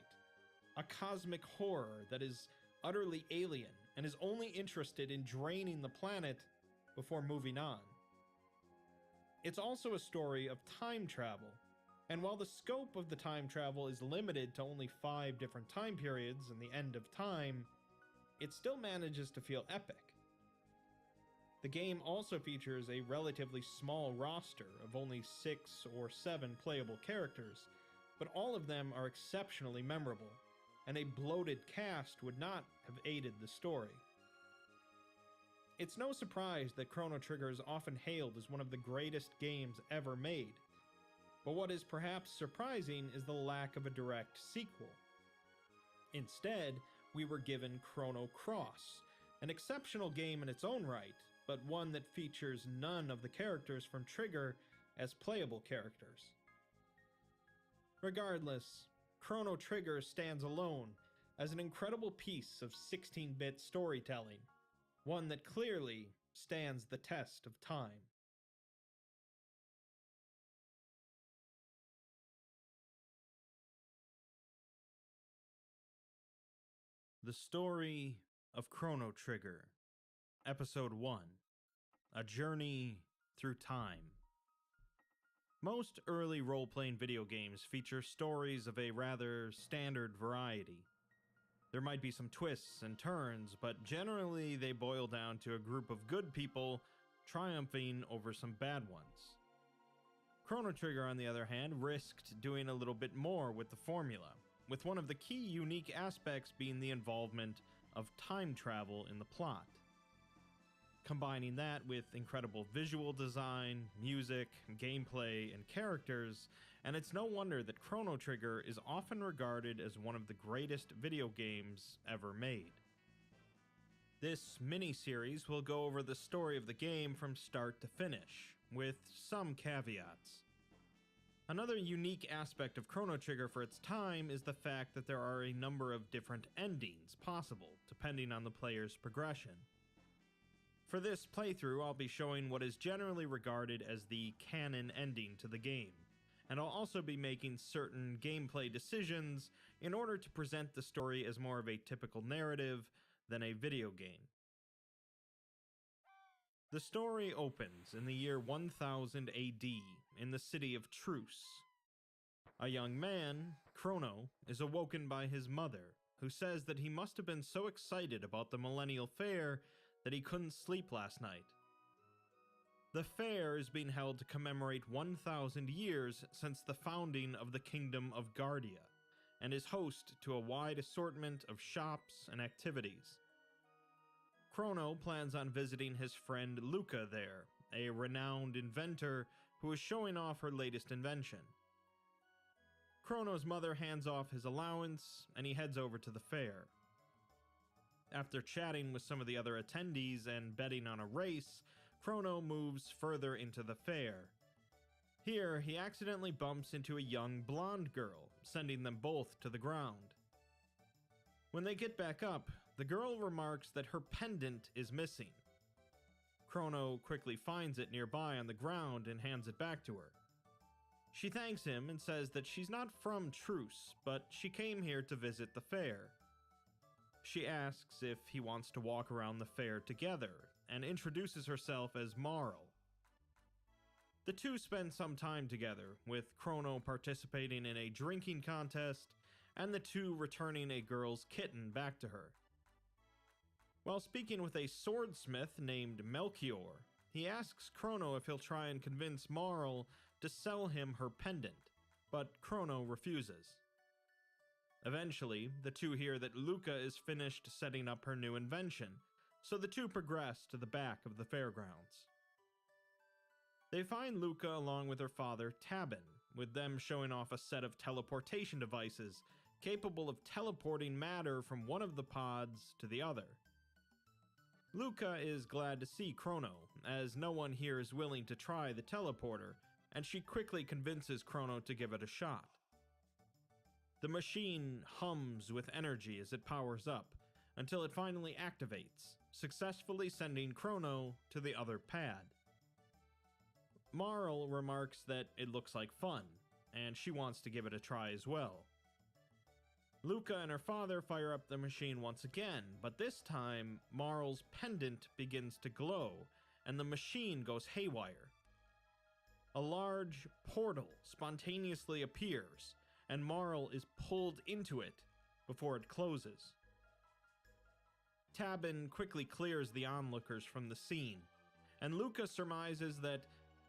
B: a cosmic horror that is utterly alien and is only interested in draining the planet before moving on. It's also a story of time travel, and while the scope of the time travel is limited to only 5 different time periods and the end of time, it still manages to feel epic. The game also features a relatively small roster of only 6 or 7 playable characters, but all of them are exceptionally memorable, and a bloated cast would not have aided the story. It's no surprise that Chrono Trigger is often hailed as one of the greatest games ever made, but what is perhaps surprising is the lack of a direct sequel. Instead, we were given Chrono Cross, an exceptional game in its own right, but one that features none of the characters from Trigger as playable characters. Regardless, Chrono Trigger stands alone as an incredible piece of 16-bit storytelling, one that clearly stands the test of time. The Story of Chrono Trigger, Episode 1, A Journey Through Time. Most early role-playing video games feature stories of a rather standard variety. There might be some twists and turns, but generally they boil down to a group of good people triumphing over some bad ones. Chrono Trigger, on the other hand, risked doing a little bit more with the formula, with one of the key unique aspects being the involvement of time travel in the plot. Combining that with incredible visual design, music, gameplay, and characters, and it's no wonder that Chrono Trigger is often regarded as one of the greatest video games ever made. This mini-series will go over the story of the game from start to finish, with some caveats. Another unique aspect of Chrono Trigger for its time is the fact that there are a number of different endings possible, depending on the player's progression. For this playthrough, I'll be showing what is generally regarded as the canon ending to the game, and I'll also be making certain gameplay decisions in order to present the story as more of a typical narrative than a video game. The story opens in the year 1000 AD in the city of Truce. A young man, Chrono, is awoken by his mother, who says that he must have been so excited about the Millennial Fair that he couldn't sleep last night. The fair is being held to commemorate 1,000 years since the founding of the Kingdom of Guardia, and is host to a wide assortment of shops and activities. Chrono plans on visiting his friend Luca there, a renowned inventor who is showing off her latest invention. Chrono's mother hands off his allowance, and he heads over to the fair. After chatting with some of the other attendees and betting on a race, Chrono moves further into the fair. Here, he accidentally bumps into a young blonde girl, sending them both to the ground. When they get back up, the girl remarks that her pendant is missing. Chrono quickly finds it nearby on the ground and hands it back to her. She thanks him and says that she's not from Truce, but she came here to visit the fair. She asks if he wants to walk around the fair together, and introduces herself as Marl. The two spend some time together, with Chrono participating in a drinking contest, and the two returning a girl's kitten back to her. While speaking with a swordsmith named Melchior, he asks Chrono if he'll try and convince Marl to sell him her pendant, but Chrono refuses. Eventually, the two hear that Luca is finished setting up her new invention, so the two progress to the back of the fairgrounds. They find Luca along with her father, Tabin, with them showing off a set of teleportation devices capable of teleporting matter from one of the pods to the other. Luca is glad to see Chrono, as no one here is willing to try the teleporter, and she quickly convinces Chrono to give it a shot. The machine hums with energy as it powers up, until it finally activates, successfully sending Chrono to the other pad. Marl remarks that it looks like fun, and she wants to give it a try as well. Luca and her father fire up the machine once again, but this time, Marl's pendant begins to glow, and the machine goes haywire. A large portal spontaneously appears, and Marl is pulled into it before it closes. Tabin quickly clears the onlookers from the scene, and Luca surmises that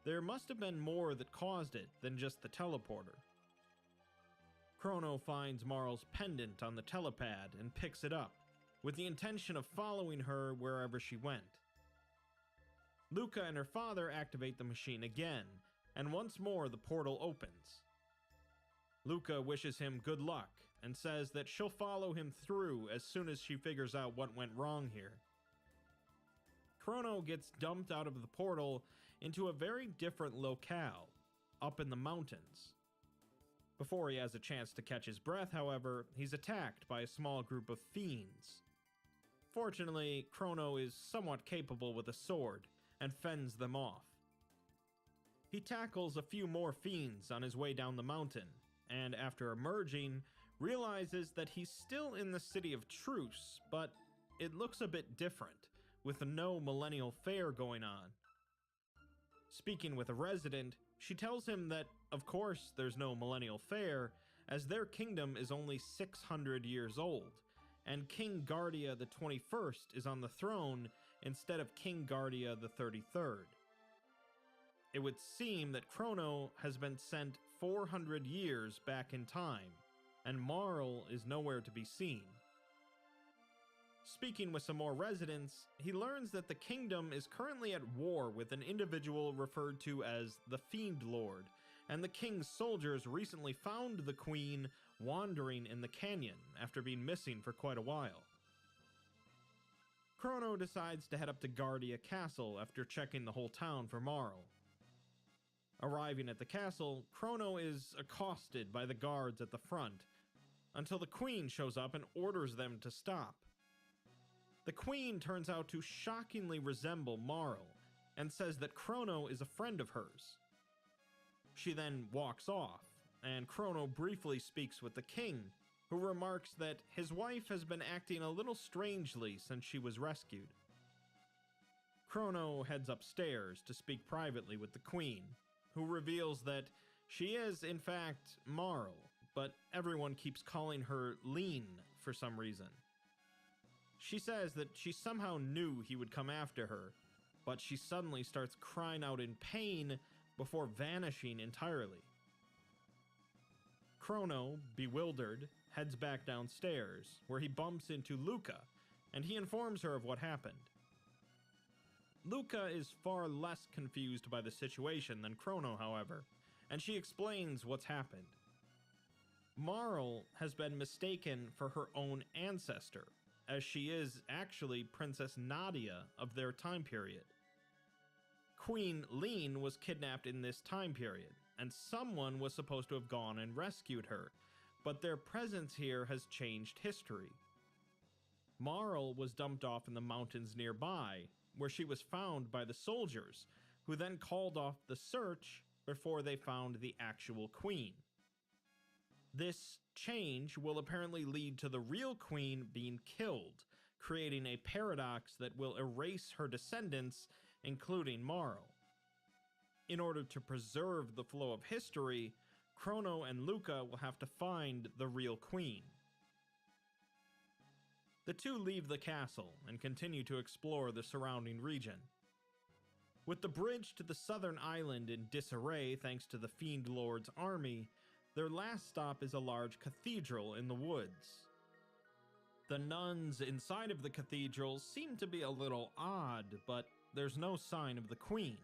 B: there must have been more that caused it than just the teleporter. Chrono finds Marl's pendant on the telepad and picks it up, with the intention of following her wherever she went. Luca and her father activate the machine again, and once more the portal opens. Luca wishes him good luck and says that she'll follow him through as soon as she figures out what went wrong here. Chrono gets dumped out of the portal into a very different locale, up in the mountains. Before he has a chance to catch his breath, however, he's attacked by a small group of fiends. Fortunately, Chrono is somewhat capable with a sword and fends them off. He tackles a few more fiends on his way down the mountain, and after emerging, realizes that he's still in the City of Truce, but it looks a bit different, with no Millennial Fair going on. Speaking with a resident, she tells him that, of course, there's no Millennial Fair, as their kingdom is only 600 years old, and King Guardia the 21st is on the throne instead of King Guardia the 33rd. It would seem that Chrono has been sent 400 years back in time, and Marl is nowhere to be seen. Speaking with some more residents, he learns that the kingdom is currently at war with an individual referred to as the Fiend Lord, and the king's soldiers recently found the queen wandering in the canyon after being missing for quite a while. Chrono decides to head up to Guardia Castle after checking the whole town for Marl. Arriving at the castle, Chrono is accosted by the guards at the front, until the queen shows up and orders them to stop. The queen turns out to shockingly resemble Marl, and says that Chrono is a friend of hers. She then walks off, and Chrono briefly speaks with the king, who remarks that his wife has been acting a little strangely since she was rescued. Chrono heads upstairs to speak privately with the queen, who reveals that she is, in fact, Marl, but everyone keeps calling her Lean for some reason. She says that she somehow knew he would come after her, but she suddenly starts crying out in pain before vanishing entirely. Chrono, bewildered, heads back downstairs, where he bumps into Luca, and he informs her of what happened. Luca is far less confused by the situation than Chrono, however, and she explains what's happened. Marl has been mistaken for her own ancestor, as she is actually Princess Nadia of their time period. Queen Lean was kidnapped in this time period, and someone was supposed to have gone and rescued her, but their presence here has changed history. Marl was dumped off in the mountains nearby, where she was found by the soldiers, who then called off the search before they found the actual queen. This change will apparently lead to the real queen being killed, creating a paradox that will erase her descendants, including Marl. In order to preserve the flow of history, Chrono and Luca will have to find the real queen. The two leave the castle and continue to explore the surrounding region. With the bridge to the southern island in disarray thanks to the Fiend Lord's army, their last stop is a large cathedral in the woods. The nuns inside of the cathedral seem to be a little odd, but there's no sign of the queen.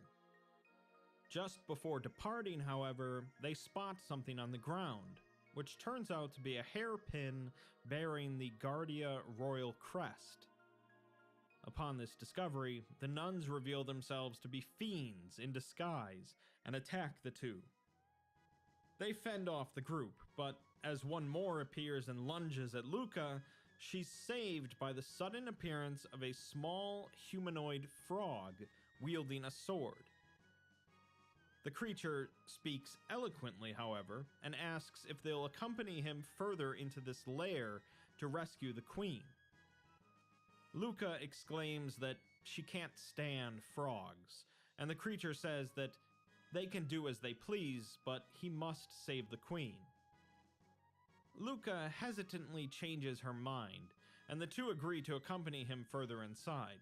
B: Just before departing, however, they spot something on the ground, which turns out to be a hairpin bearing the Guardia Royal crest. Upon this discovery, the nuns reveal themselves to be fiends in disguise and attack the two. They fend off the group, but as one more appears and lunges at Luca, she's saved by the sudden appearance of a small humanoid frog wielding a sword. The creature speaks eloquently, however, and asks if they'll accompany him further into this lair to rescue the queen. Luca exclaims that she can't stand frogs, and the creature says that they can do as they please, but he must save the queen. Luca hesitantly changes her mind, and the two agree to accompany him further inside.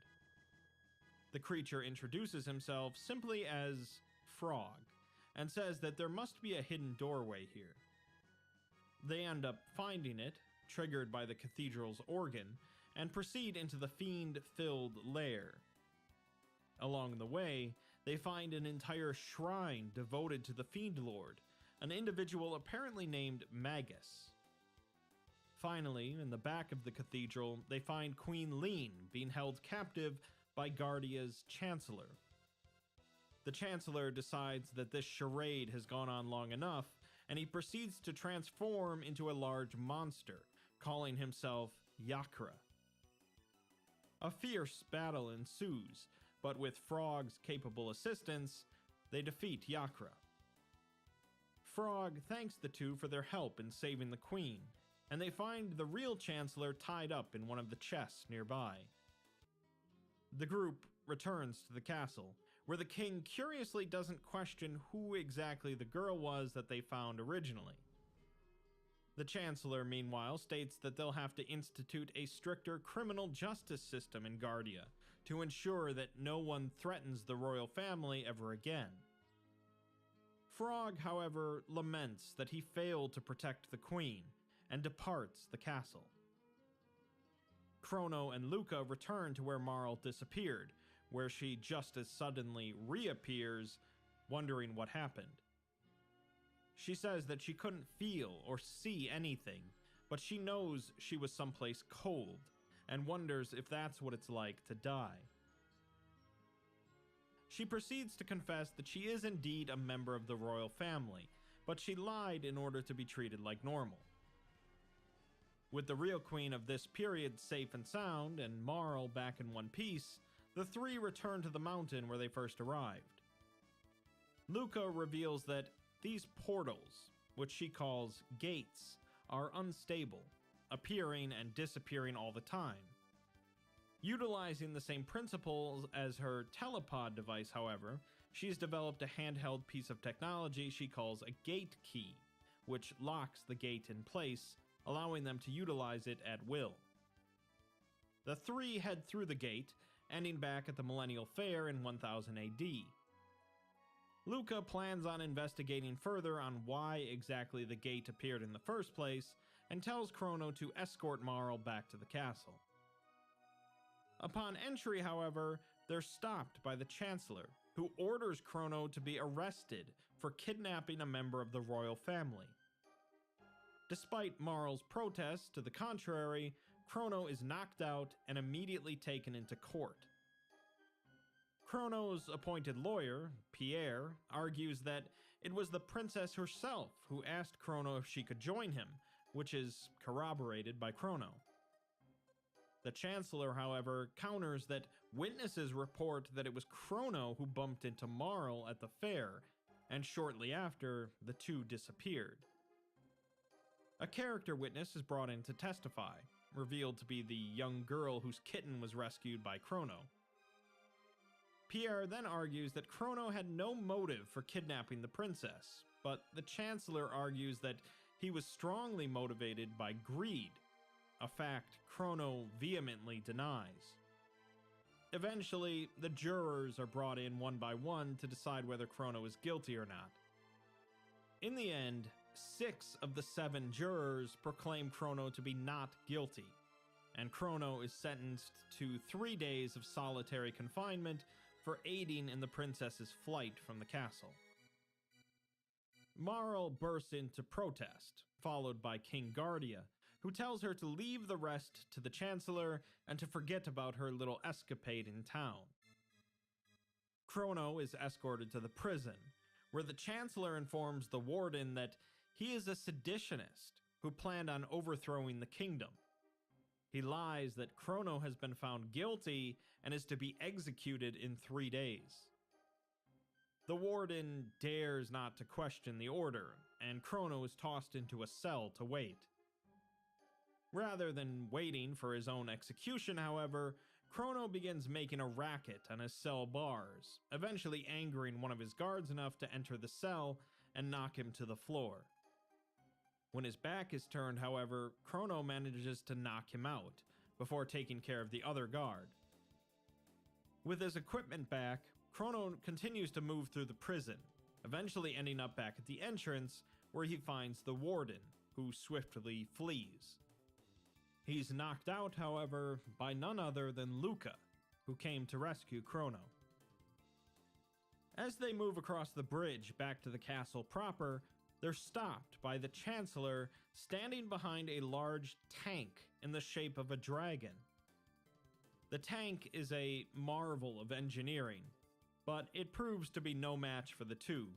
B: The creature introduces himself simply as Frog, and says that there must be a hidden doorway here. They end up finding it, triggered by the cathedral's organ, and proceed into the fiend-filled lair. Along the way, they find an entire shrine devoted to the Fiend Lord, an individual apparently named Magus. Finally, in the back of the cathedral, they find Queen Lean being held captive by Guardia's Chancellor. The Chancellor decides that this charade has gone on long enough, and he proceeds to transform into a large monster, calling himself Yakra. A fierce battle ensues, but with Frog's capable assistance, they defeat Yakra. Frog thanks the two for their help in saving the queen, and they find the real Chancellor tied up in one of the chests nearby. The group returns to the castle, where the king curiously doesn't question who exactly the girl was that they found originally. The Chancellor, meanwhile, states that they'll have to institute a stricter criminal justice system in Guardia to ensure that no one threatens the royal family ever again. Frog, however, laments that he failed to protect the queen and departs the castle. Chrono and Luca return to where Marl disappeared, where she just as suddenly reappears, wondering what happened. She says that she couldn't feel or see anything, but she knows she was someplace cold, and wonders if that's what it's like to die. She proceeds to confess that she is indeed a member of the royal family, but she lied in order to be treated like normal. With the real queen of this period safe and sound, and Marl back in one piece, the three return to the mountain where they first arrived. Luca reveals that these portals, which she calls gates, are unstable, appearing and disappearing all the time. Utilizing the same principles as her telepod device, however, she's developed a handheld piece of technology she calls a gate key, which locks the gate in place, allowing them to utilize it at will. The three head through the gate, ending back at the Millennial Fair in 1000 AD. Luca plans on investigating further on why exactly the gate appeared in the first place, and tells Chrono to escort Marl back to the castle. Upon entry, however, they're stopped by the Chancellor, who orders Chrono to be arrested for kidnapping a member of the royal family. Despite Marl's protests to the contrary, Chrono is knocked out and immediately taken into court. Chrono's appointed lawyer, Pierre, argues that it was the princess herself who asked Chrono if she could join him, which is corroborated by Chrono. The Chancellor, however, counters that witnesses report that it was Chrono who bumped into Marl at the fair, and shortly after, the two disappeared. A character witness is brought in to testify, revealed to be the young girl whose kitten was rescued by Chrono. Pierre then argues that Chrono had no motive for kidnapping the princess, but the Chancellor argues that he was strongly motivated by greed, a fact Chrono vehemently denies. Eventually, the jurors are brought in one by one to decide whether Chrono is guilty or not. In the end, 6 of the 7 jurors proclaim Chrono to be not guilty, and Chrono is sentenced to 3 days of solitary confinement for aiding in the princess's flight from the castle. Marl bursts into protest, followed by King Guardia, who tells her to leave the rest to the Chancellor and to forget about her little escapade in town. Chrono is escorted to the prison, where the Chancellor informs the warden that he is a seditionist who planned on overthrowing the kingdom. He lies that Chrono has been found guilty and is to be executed in 3 days. The warden dares not to question the order, and Chrono is tossed into a cell to wait. Rather than waiting for his own execution, however, Chrono begins making a racket on his cell bars, eventually angering one of his guards enough to enter the cell and knock him to the floor. When his back is turned, however, Chrono manages to knock him out, before taking care of the other guard. With his equipment back, Chrono continues to move through the prison, eventually ending up back at the entrance, where he finds the warden, who swiftly flees. He's knocked out, however, by none other than Luca, who came to rescue Chrono. As they move across the bridge back to the castle proper, they're stopped by the Chancellor standing behind a large tank in the shape of a dragon. The tank is a marvel of engineering, but it proves to be no match for the two,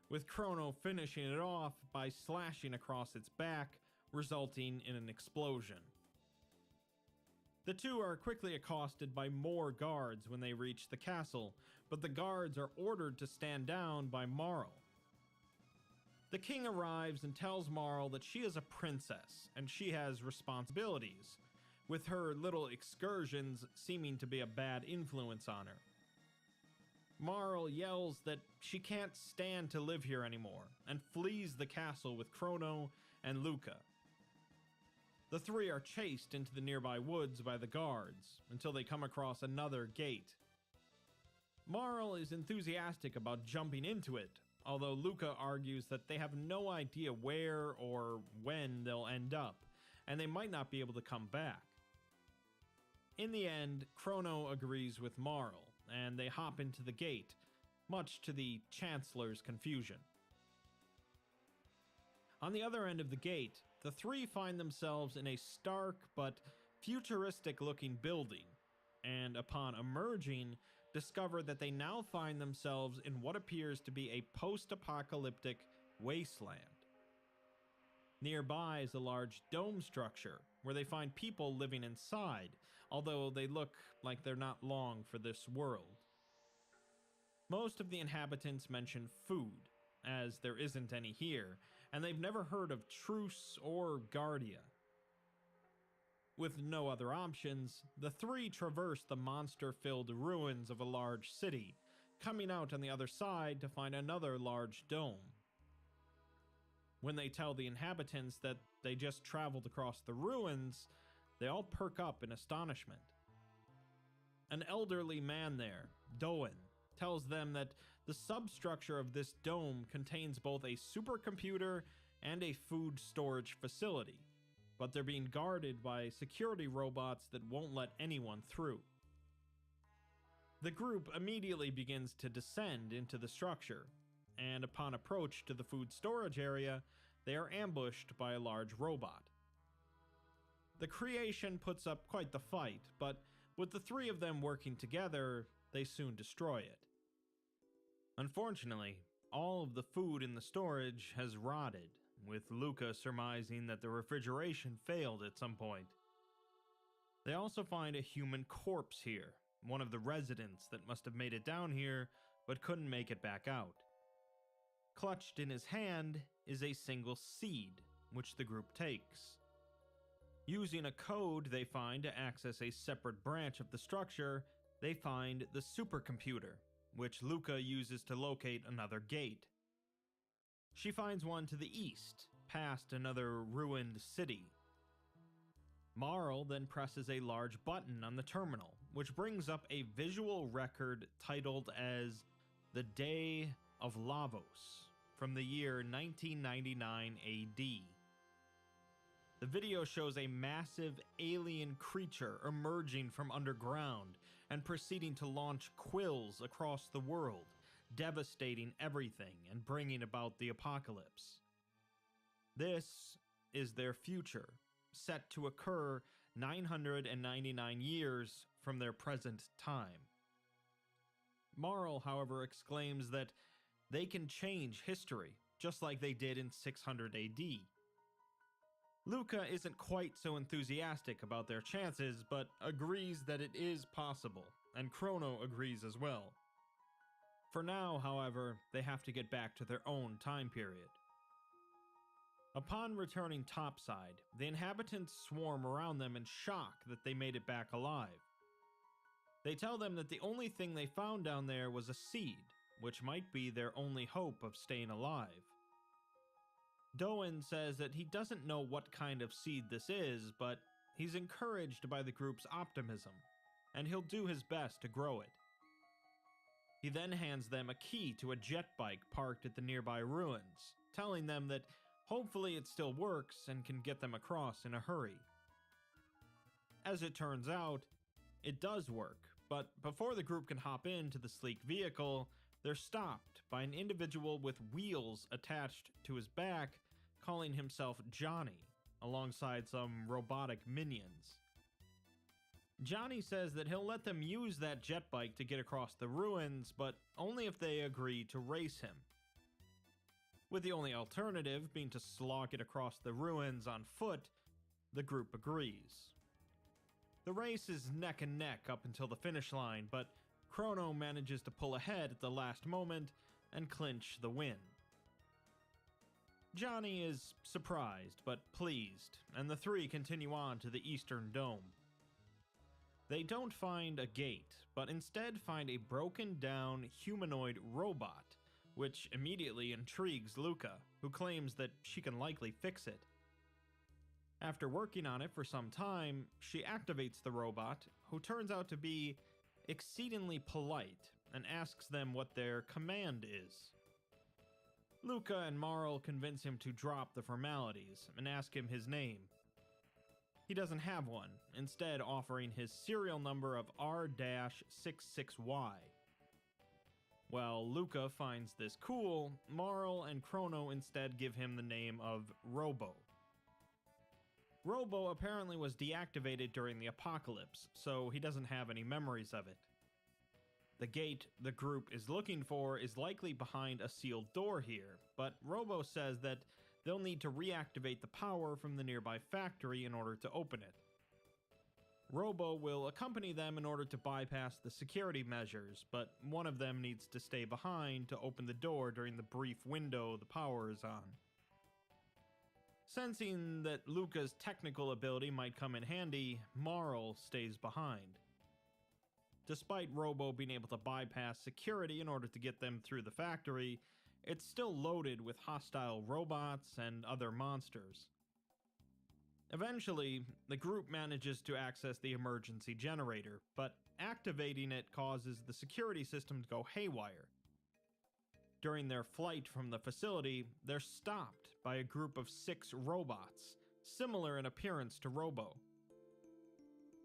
B: with Chrono finishing it off by slashing across its back, resulting in an explosion. The two are quickly accosted by more guards when they reach the castle, but the guards are ordered to stand down by Marl. The king arrives and tells Marl that she is a princess and she has responsibilities, with her little excursions seeming to be a bad influence on her. Marl yells that she can't stand to live here anymore and flees the castle with Chrono and Luca. The three are chased into the nearby woods by the guards until they come across another gate. Marl is enthusiastic about jumping into it, although Luca argues that they have no idea where or when they'll end up, and they might not be able to come back. In the end, Chrono agrees with Marl, and they hop into the gate, much to the Chancellor's confusion. On the other end of the gate, the three find themselves in a stark but futuristic-looking building, and upon emerging, discover that they now find themselves in what appears to be a post-apocalyptic wasteland. Nearby is a large dome structure, where they find people living inside, although they look like they're not long for this world. Most of the inhabitants mention food, as there isn't any here, and they've never heard of Truce or Guardia. With no other options, the three traverse the monster-filled ruins of a large city, coming out on the other side to find another large dome. When they tell the inhabitants that they just traveled across the ruins, they all perk up in astonishment. An elderly man there, Doan, tells them that the substructure of this dome contains both a supercomputer and a food storage facility, but they're being guarded by security robots that won't let anyone through. The group immediately begins to descend into the structure, and upon approach to the food storage area, they are ambushed by a large robot. The creation puts up quite the fight, but with the three of them working together, they soon destroy it. Unfortunately, all of the food in the storage has rotted, with Luca surmising that the refrigeration failed at some point. They also find a human corpse here, one of the residents that must have made it down here but couldn't make it back out. Clutched in his hand is a single seed, which the group takes. Using a code they find to access a separate branch of the structure, they find the supercomputer, which Luca uses to locate another gate. She finds one to the east, past another ruined city. Marl then presses a large button on the terminal, which brings up a visual record titled as The Day of Lavos, from the year 1999 AD. The video shows a massive alien creature emerging from underground and proceeding to launch quills across the world, devastating everything and bringing about the apocalypse. This is their future, set to occur 999 years from their present time. Marl, however, exclaims that they can change history, just like they did in 600 AD. Luca isn't quite so enthusiastic about their chances, but agrees that it is possible, and Chrono agrees as well. For now, however, they have to get back to their own time period. Upon returning topside, the inhabitants swarm around them in shock that they made it back alive. They tell them that the only thing they found down there was a seed, which might be their only hope of staying alive. Doan says that he doesn't know what kind of seed this is, but he's encouraged by the group's optimism, and he'll do his best to grow it. He then hands them a key to a jet bike parked at the nearby ruins, telling them that hopefully it still works and can get them across in a hurry. As it turns out, it does work, but before the group can hop into the sleek vehicle, they're stopped by an individual with wheels attached to his back, calling himself Johnny, alongside some robotic minions. Johnny says that he'll let them use that jet bike to get across the ruins, but only if they agree to race him. With the only alternative being to slog it across the ruins on foot, the group agrees. The race is neck and neck up until the finish line, but Chrono manages to pull ahead at the last moment and clinch the win. Johnny is surprised but pleased, and the three continue on to the Eastern Dome. They don't find a gate, but instead find a broken down humanoid robot, which immediately intrigues Luca, who claims that she can likely fix it. After working on it for some time, she activates the robot, who turns out to be exceedingly polite and asks them what their command is. Luca and Marl convince him to drop the formalities and ask him his name. He doesn't have one, instead offering his serial number of R-66Y. While Luca finds this cool, Marl and Chrono instead give him the name of Robo. Robo apparently was deactivated during the apocalypse, so he doesn't have any memories of it. The gate the group is looking for is likely behind a sealed door here, but Robo says that they'll need to reactivate the power from the nearby factory in order to open it. Robo will accompany them in order to bypass the security measures, but one of them needs to stay behind to open the door during the brief window the power is on. Sensing that Luca's technical ability might come in handy, Marl stays behind. Despite Robo being able to bypass security in order to get them through the factory, it's still loaded with hostile robots and other monsters. Eventually, the group manages to access the emergency generator, but activating it causes the security system to go haywire. During their flight from the facility, they're stopped by a group of 6 robots, similar in appearance to Robo.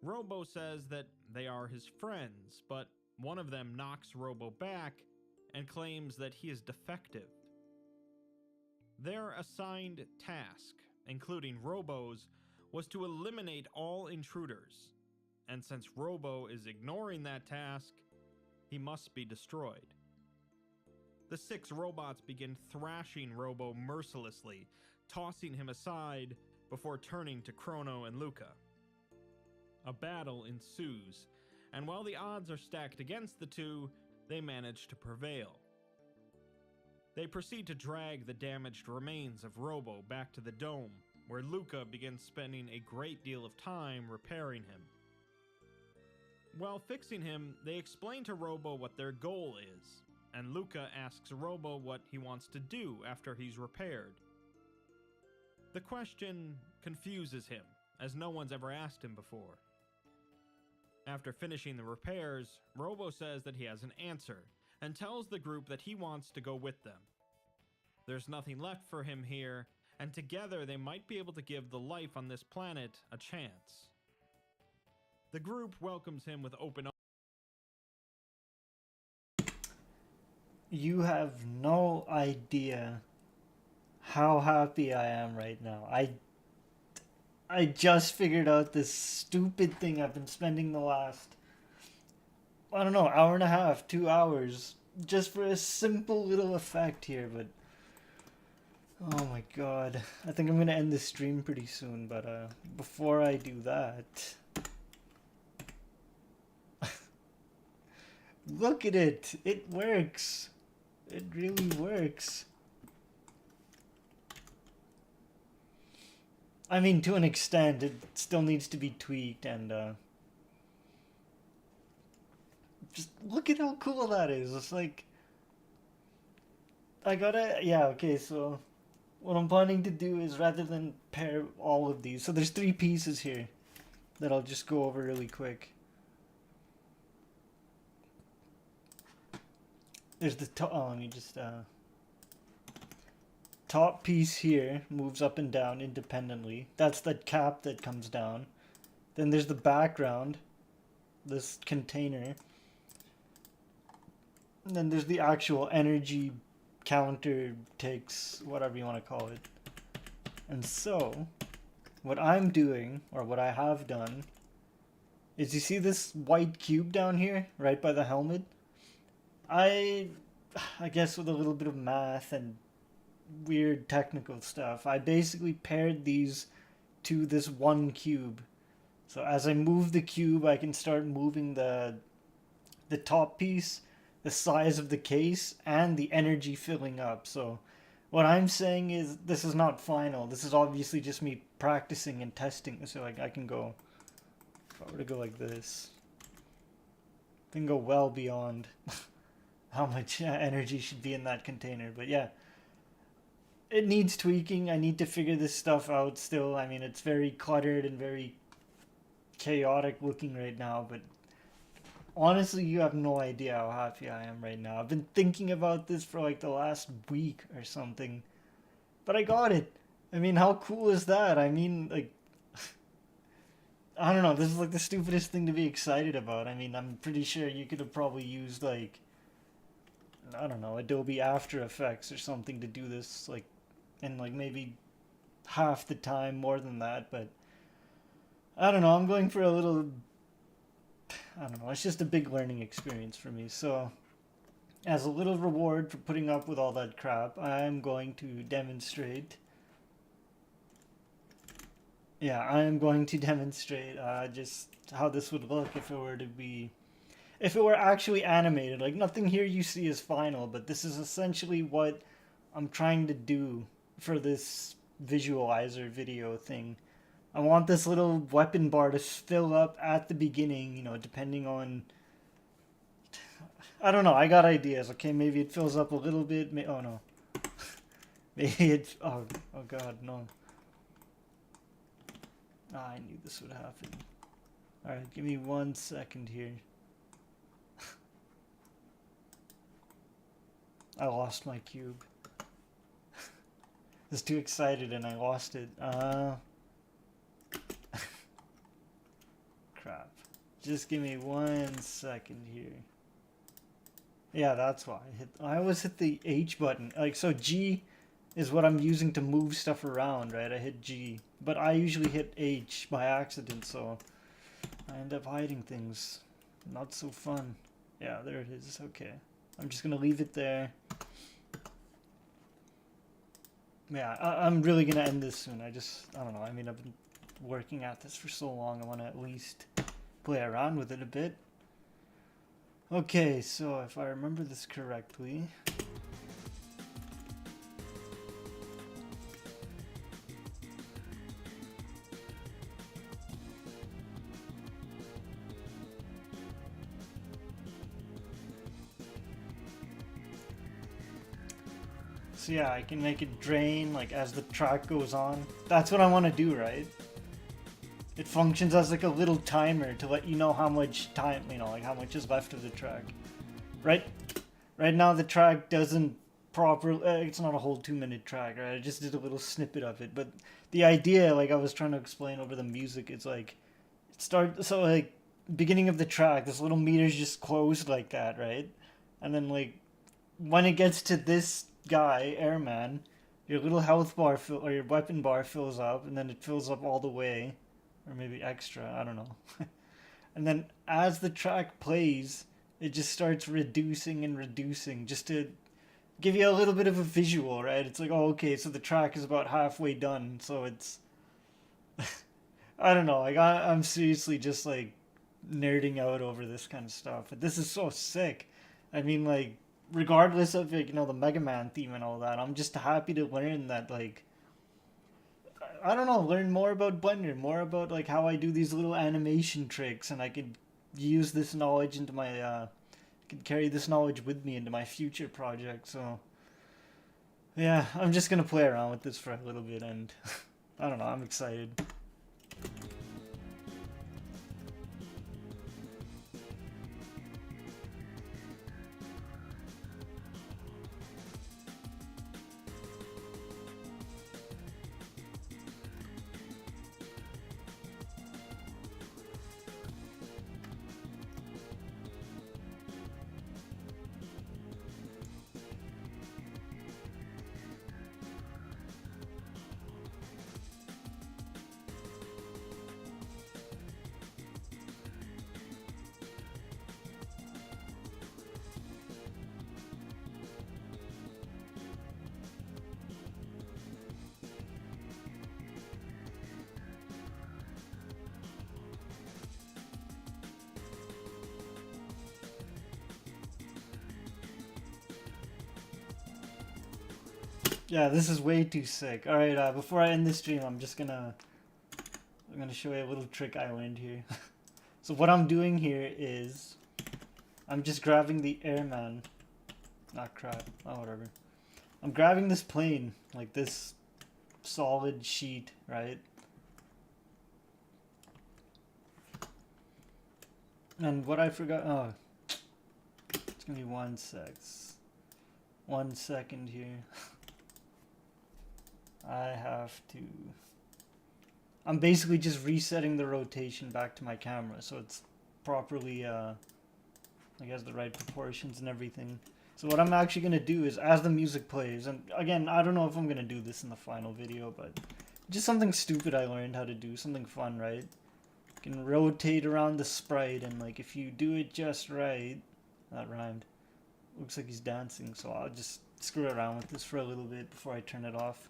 B: Robo says that they are his friends, but one of them knocks Robo back and claims that he is defective. Their assigned task, including Robo's, was to eliminate all intruders, and since Robo is ignoring that task, he must be destroyed. The 6 robots begin thrashing Robo mercilessly, tossing him aside before turning to Chrono and Luca. A battle ensues, and while the odds are stacked against the two, they manage to prevail. They proceed to drag the damaged remains of Robo back to the dome, where Luca begins spending a great deal of time repairing him. While fixing him, they explain to Robo what their goal is, and Luca asks Robo what he wants to do after he's repaired. The question confuses him, as no one's ever asked him before. After finishing the repairs, Robo says that he has an answer, and tells the group that he wants to go with them. There's nothing left for him here, and together they might be able to give the life on this planet a chance. The group welcomes him with open arms.
A: You have no idea how happy I am right now. I just figured out this stupid thing I've been spending the last, I don't know, hour and a half, 2 hours, just for a simple little effect here, but oh my god. I think I'm gonna end this stream pretty soon, but before I do that, look at it! It works! It really works. I mean, to an extent, it still needs to be tweaked, and just look at how cool that is. It's like, I gotta, yeah, okay, so what I'm planning to do is rather than pair all of these, so there's 3 pieces here that I'll just go over really quick. There's the top, oh, let me just, top piece here moves up and down independently. That's the cap that comes down. Then there's the background, this container. And then there's the actual energy counter takes, whatever you want to call it. And so, what I'm doing, or what I have done, is you see this white cube down here, right by the helmet? I guess with a little bit of math and weird technical stuff, I basically paired these to this one cube. So as I move the cube, I can start moving the top piece, the size of the case, and the energy filling up. So what I'm saying is this is not final. This is obviously just me practicing and testing. So like I can go, if I were to go like this, I can go well beyond how much energy should be in that container. But yeah, it needs tweaking. I need to figure this stuff out still. I mean, it's very cluttered and very chaotic looking right now, but honestly, you have no idea how happy I am right now. I've been thinking about this for like the last week or something, but I got it. I mean, how cool is that? I mean, like, I don't know, this is like the stupidest thing to be excited about. I mean, I'm pretty sure you could have probably used like, I don't know, Adobe After Effects or something to do this, like, in like maybe half the time, more than that, but I don't know, I'm going for a little, I don't know, it's just a big learning experience for me. So as a little reward for putting up with all that crap, I'm going to demonstrate, yeah, I'm going to demonstrate just how this would look if it were to be, if it were actually animated. Like, nothing here you see is final, but this is essentially what I'm trying to do for this visualizer video thing. I want this little weapon bar to fill up at the beginning, you know, depending on, I don't know, I got ideas. Okay, maybe it fills up a little bit. Oh no. Maybe it, oh god, no. Ah, I knew this would happen. Alright, give me 1 second here. I lost my cube. I was too excited and I lost it. Crap. Just give me 1 second here. Yeah, that's why. I always hit the H button. Like, so G is what I'm using to move stuff around, right? I hit G. But I usually hit H by accident, so I end up hiding things. Not so fun. Yeah, there it is. Okay. I'm just gonna leave it there. Yeah, I'm really gonna end this soon. I don't know. I mean, I've been working at this for so long. I want to at least play around with it a bit. Okay, so if I remember this correctly, so yeah, I can make it drain like as the track goes on. That's what I want to do, right? It functions as like a little timer to let you know how much time, you know, like how much is left of the track. Right now the track doesn't properly, it's not a whole 2-minute track, right? I just did a little snippet of it, but the idea, like I was trying to explain over the music, it's like, so like, beginning of the track, this little meter's just closed like that, right? And then like, when it gets to this guy, Airman, your little health bar or your weapon bar fills up, and then it fills up all the way, or maybe extra. I don't know. And then as the track plays, it just starts reducing and reducing, just to give you a little bit of a visual, right? It's like, oh, okay, so the track is about halfway done, so it's I don't know. Like I'm seriously just like nerding out over this kind of stuff. But this is so sick. I mean, like regardless of like the Megaman theme and all that, I'm just happy to learn that like I don't know, learn more about Blender, more about like how I do these little animation tricks, and I could use this knowledge into my could carry this knowledge with me into my future project. So yeah, I'm just gonna play around with this for a little bit, and I don't know, I'm excited. Yeah, this is way too sick. All right, before I end this stream, I'm gonna show you a little trick I learned here. So what I'm doing here is I'm just grabbing the Airman, not crap, oh whatever. I'm grabbing this plane, like this solid sheet, right? And what I forgot, oh, it's gonna be 1 second here. I have to. I'm basically just resetting the rotation back to my camera so it's properly, I guess, the right proportions and everything. So what I'm actually going to do is, as the music plays, and again, I don't know if I'm going to do this in the final video, but just something stupid I learned how to do, something fun, right? You can rotate around the sprite, and like if you do it just right, that rhymed. Looks like he's dancing, so I'll just screw around with this for a little bit before I turn it off.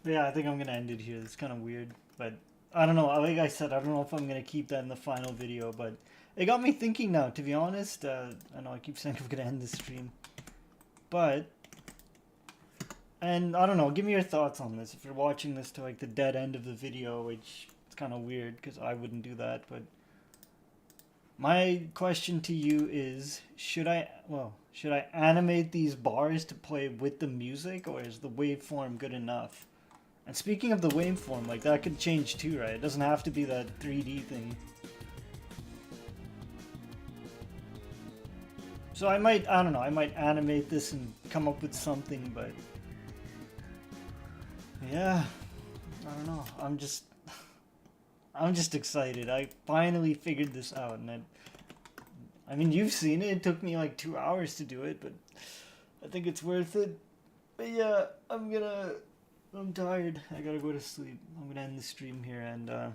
A: Yeah, I think I'm gonna end it here. It's kind of weird, but I don't know. Like I said, I don't know if I'm gonna keep that in the final video, but it got me thinking now, to be honest. I know I keep saying I'm gonna end the stream, but, and I don't know, give me your thoughts on this. If you're watching this to like the dead end of the video, which it's kind of weird because I wouldn't do that, but my question to you is, should I animate these bars to play with the music, or is the waveform good enough? And speaking of the waveform, like that could change too, right? It doesn't have to be that 3D thing. So I don't know, I might animate this and come up with something, but yeah, I don't know. I'm just excited. I finally figured this out, and I mean, you've seen it. It took me like 2 hours to do it, but I think it's worth it. But yeah, I'm tired. I gotta go to sleep. I'm gonna end the stream here, and I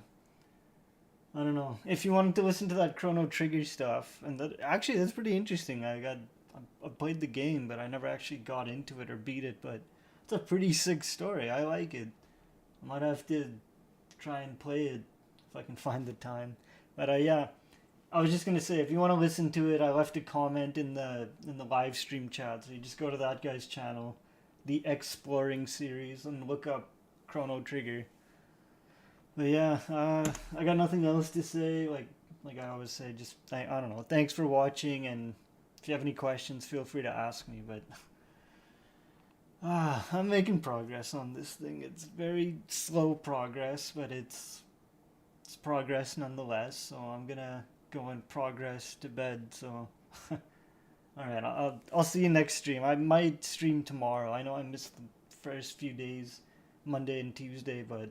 A: don't know. If you wanted to listen to that Chrono Trigger stuff, and that's pretty interesting. I played the game, but I never actually got into it or beat it. But it's a pretty sick story. I like it. I might have to try and play it if I can find the time. But yeah, I was just gonna say, if you want to listen to it, I left a comment in the live stream chat. So you just go to that guy's channel, the Exploring series, and look up Chrono Trigger. But yeah, I got nothing else to say. Like I always say, just I don't know. Thanks for watching, and if you have any questions, feel free to ask me. But I'm making progress on this thing. It's very slow progress, but it's progress nonetheless. So I'm gonna go and progress to bed. So all right, I'll see you next stream. I might stream tomorrow. I know I missed the first few days, Monday and Tuesday, but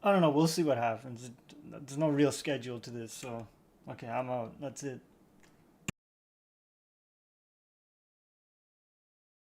A: I don't know. We'll see what happens. There's no real schedule to this. So okay, I'm out. That's it.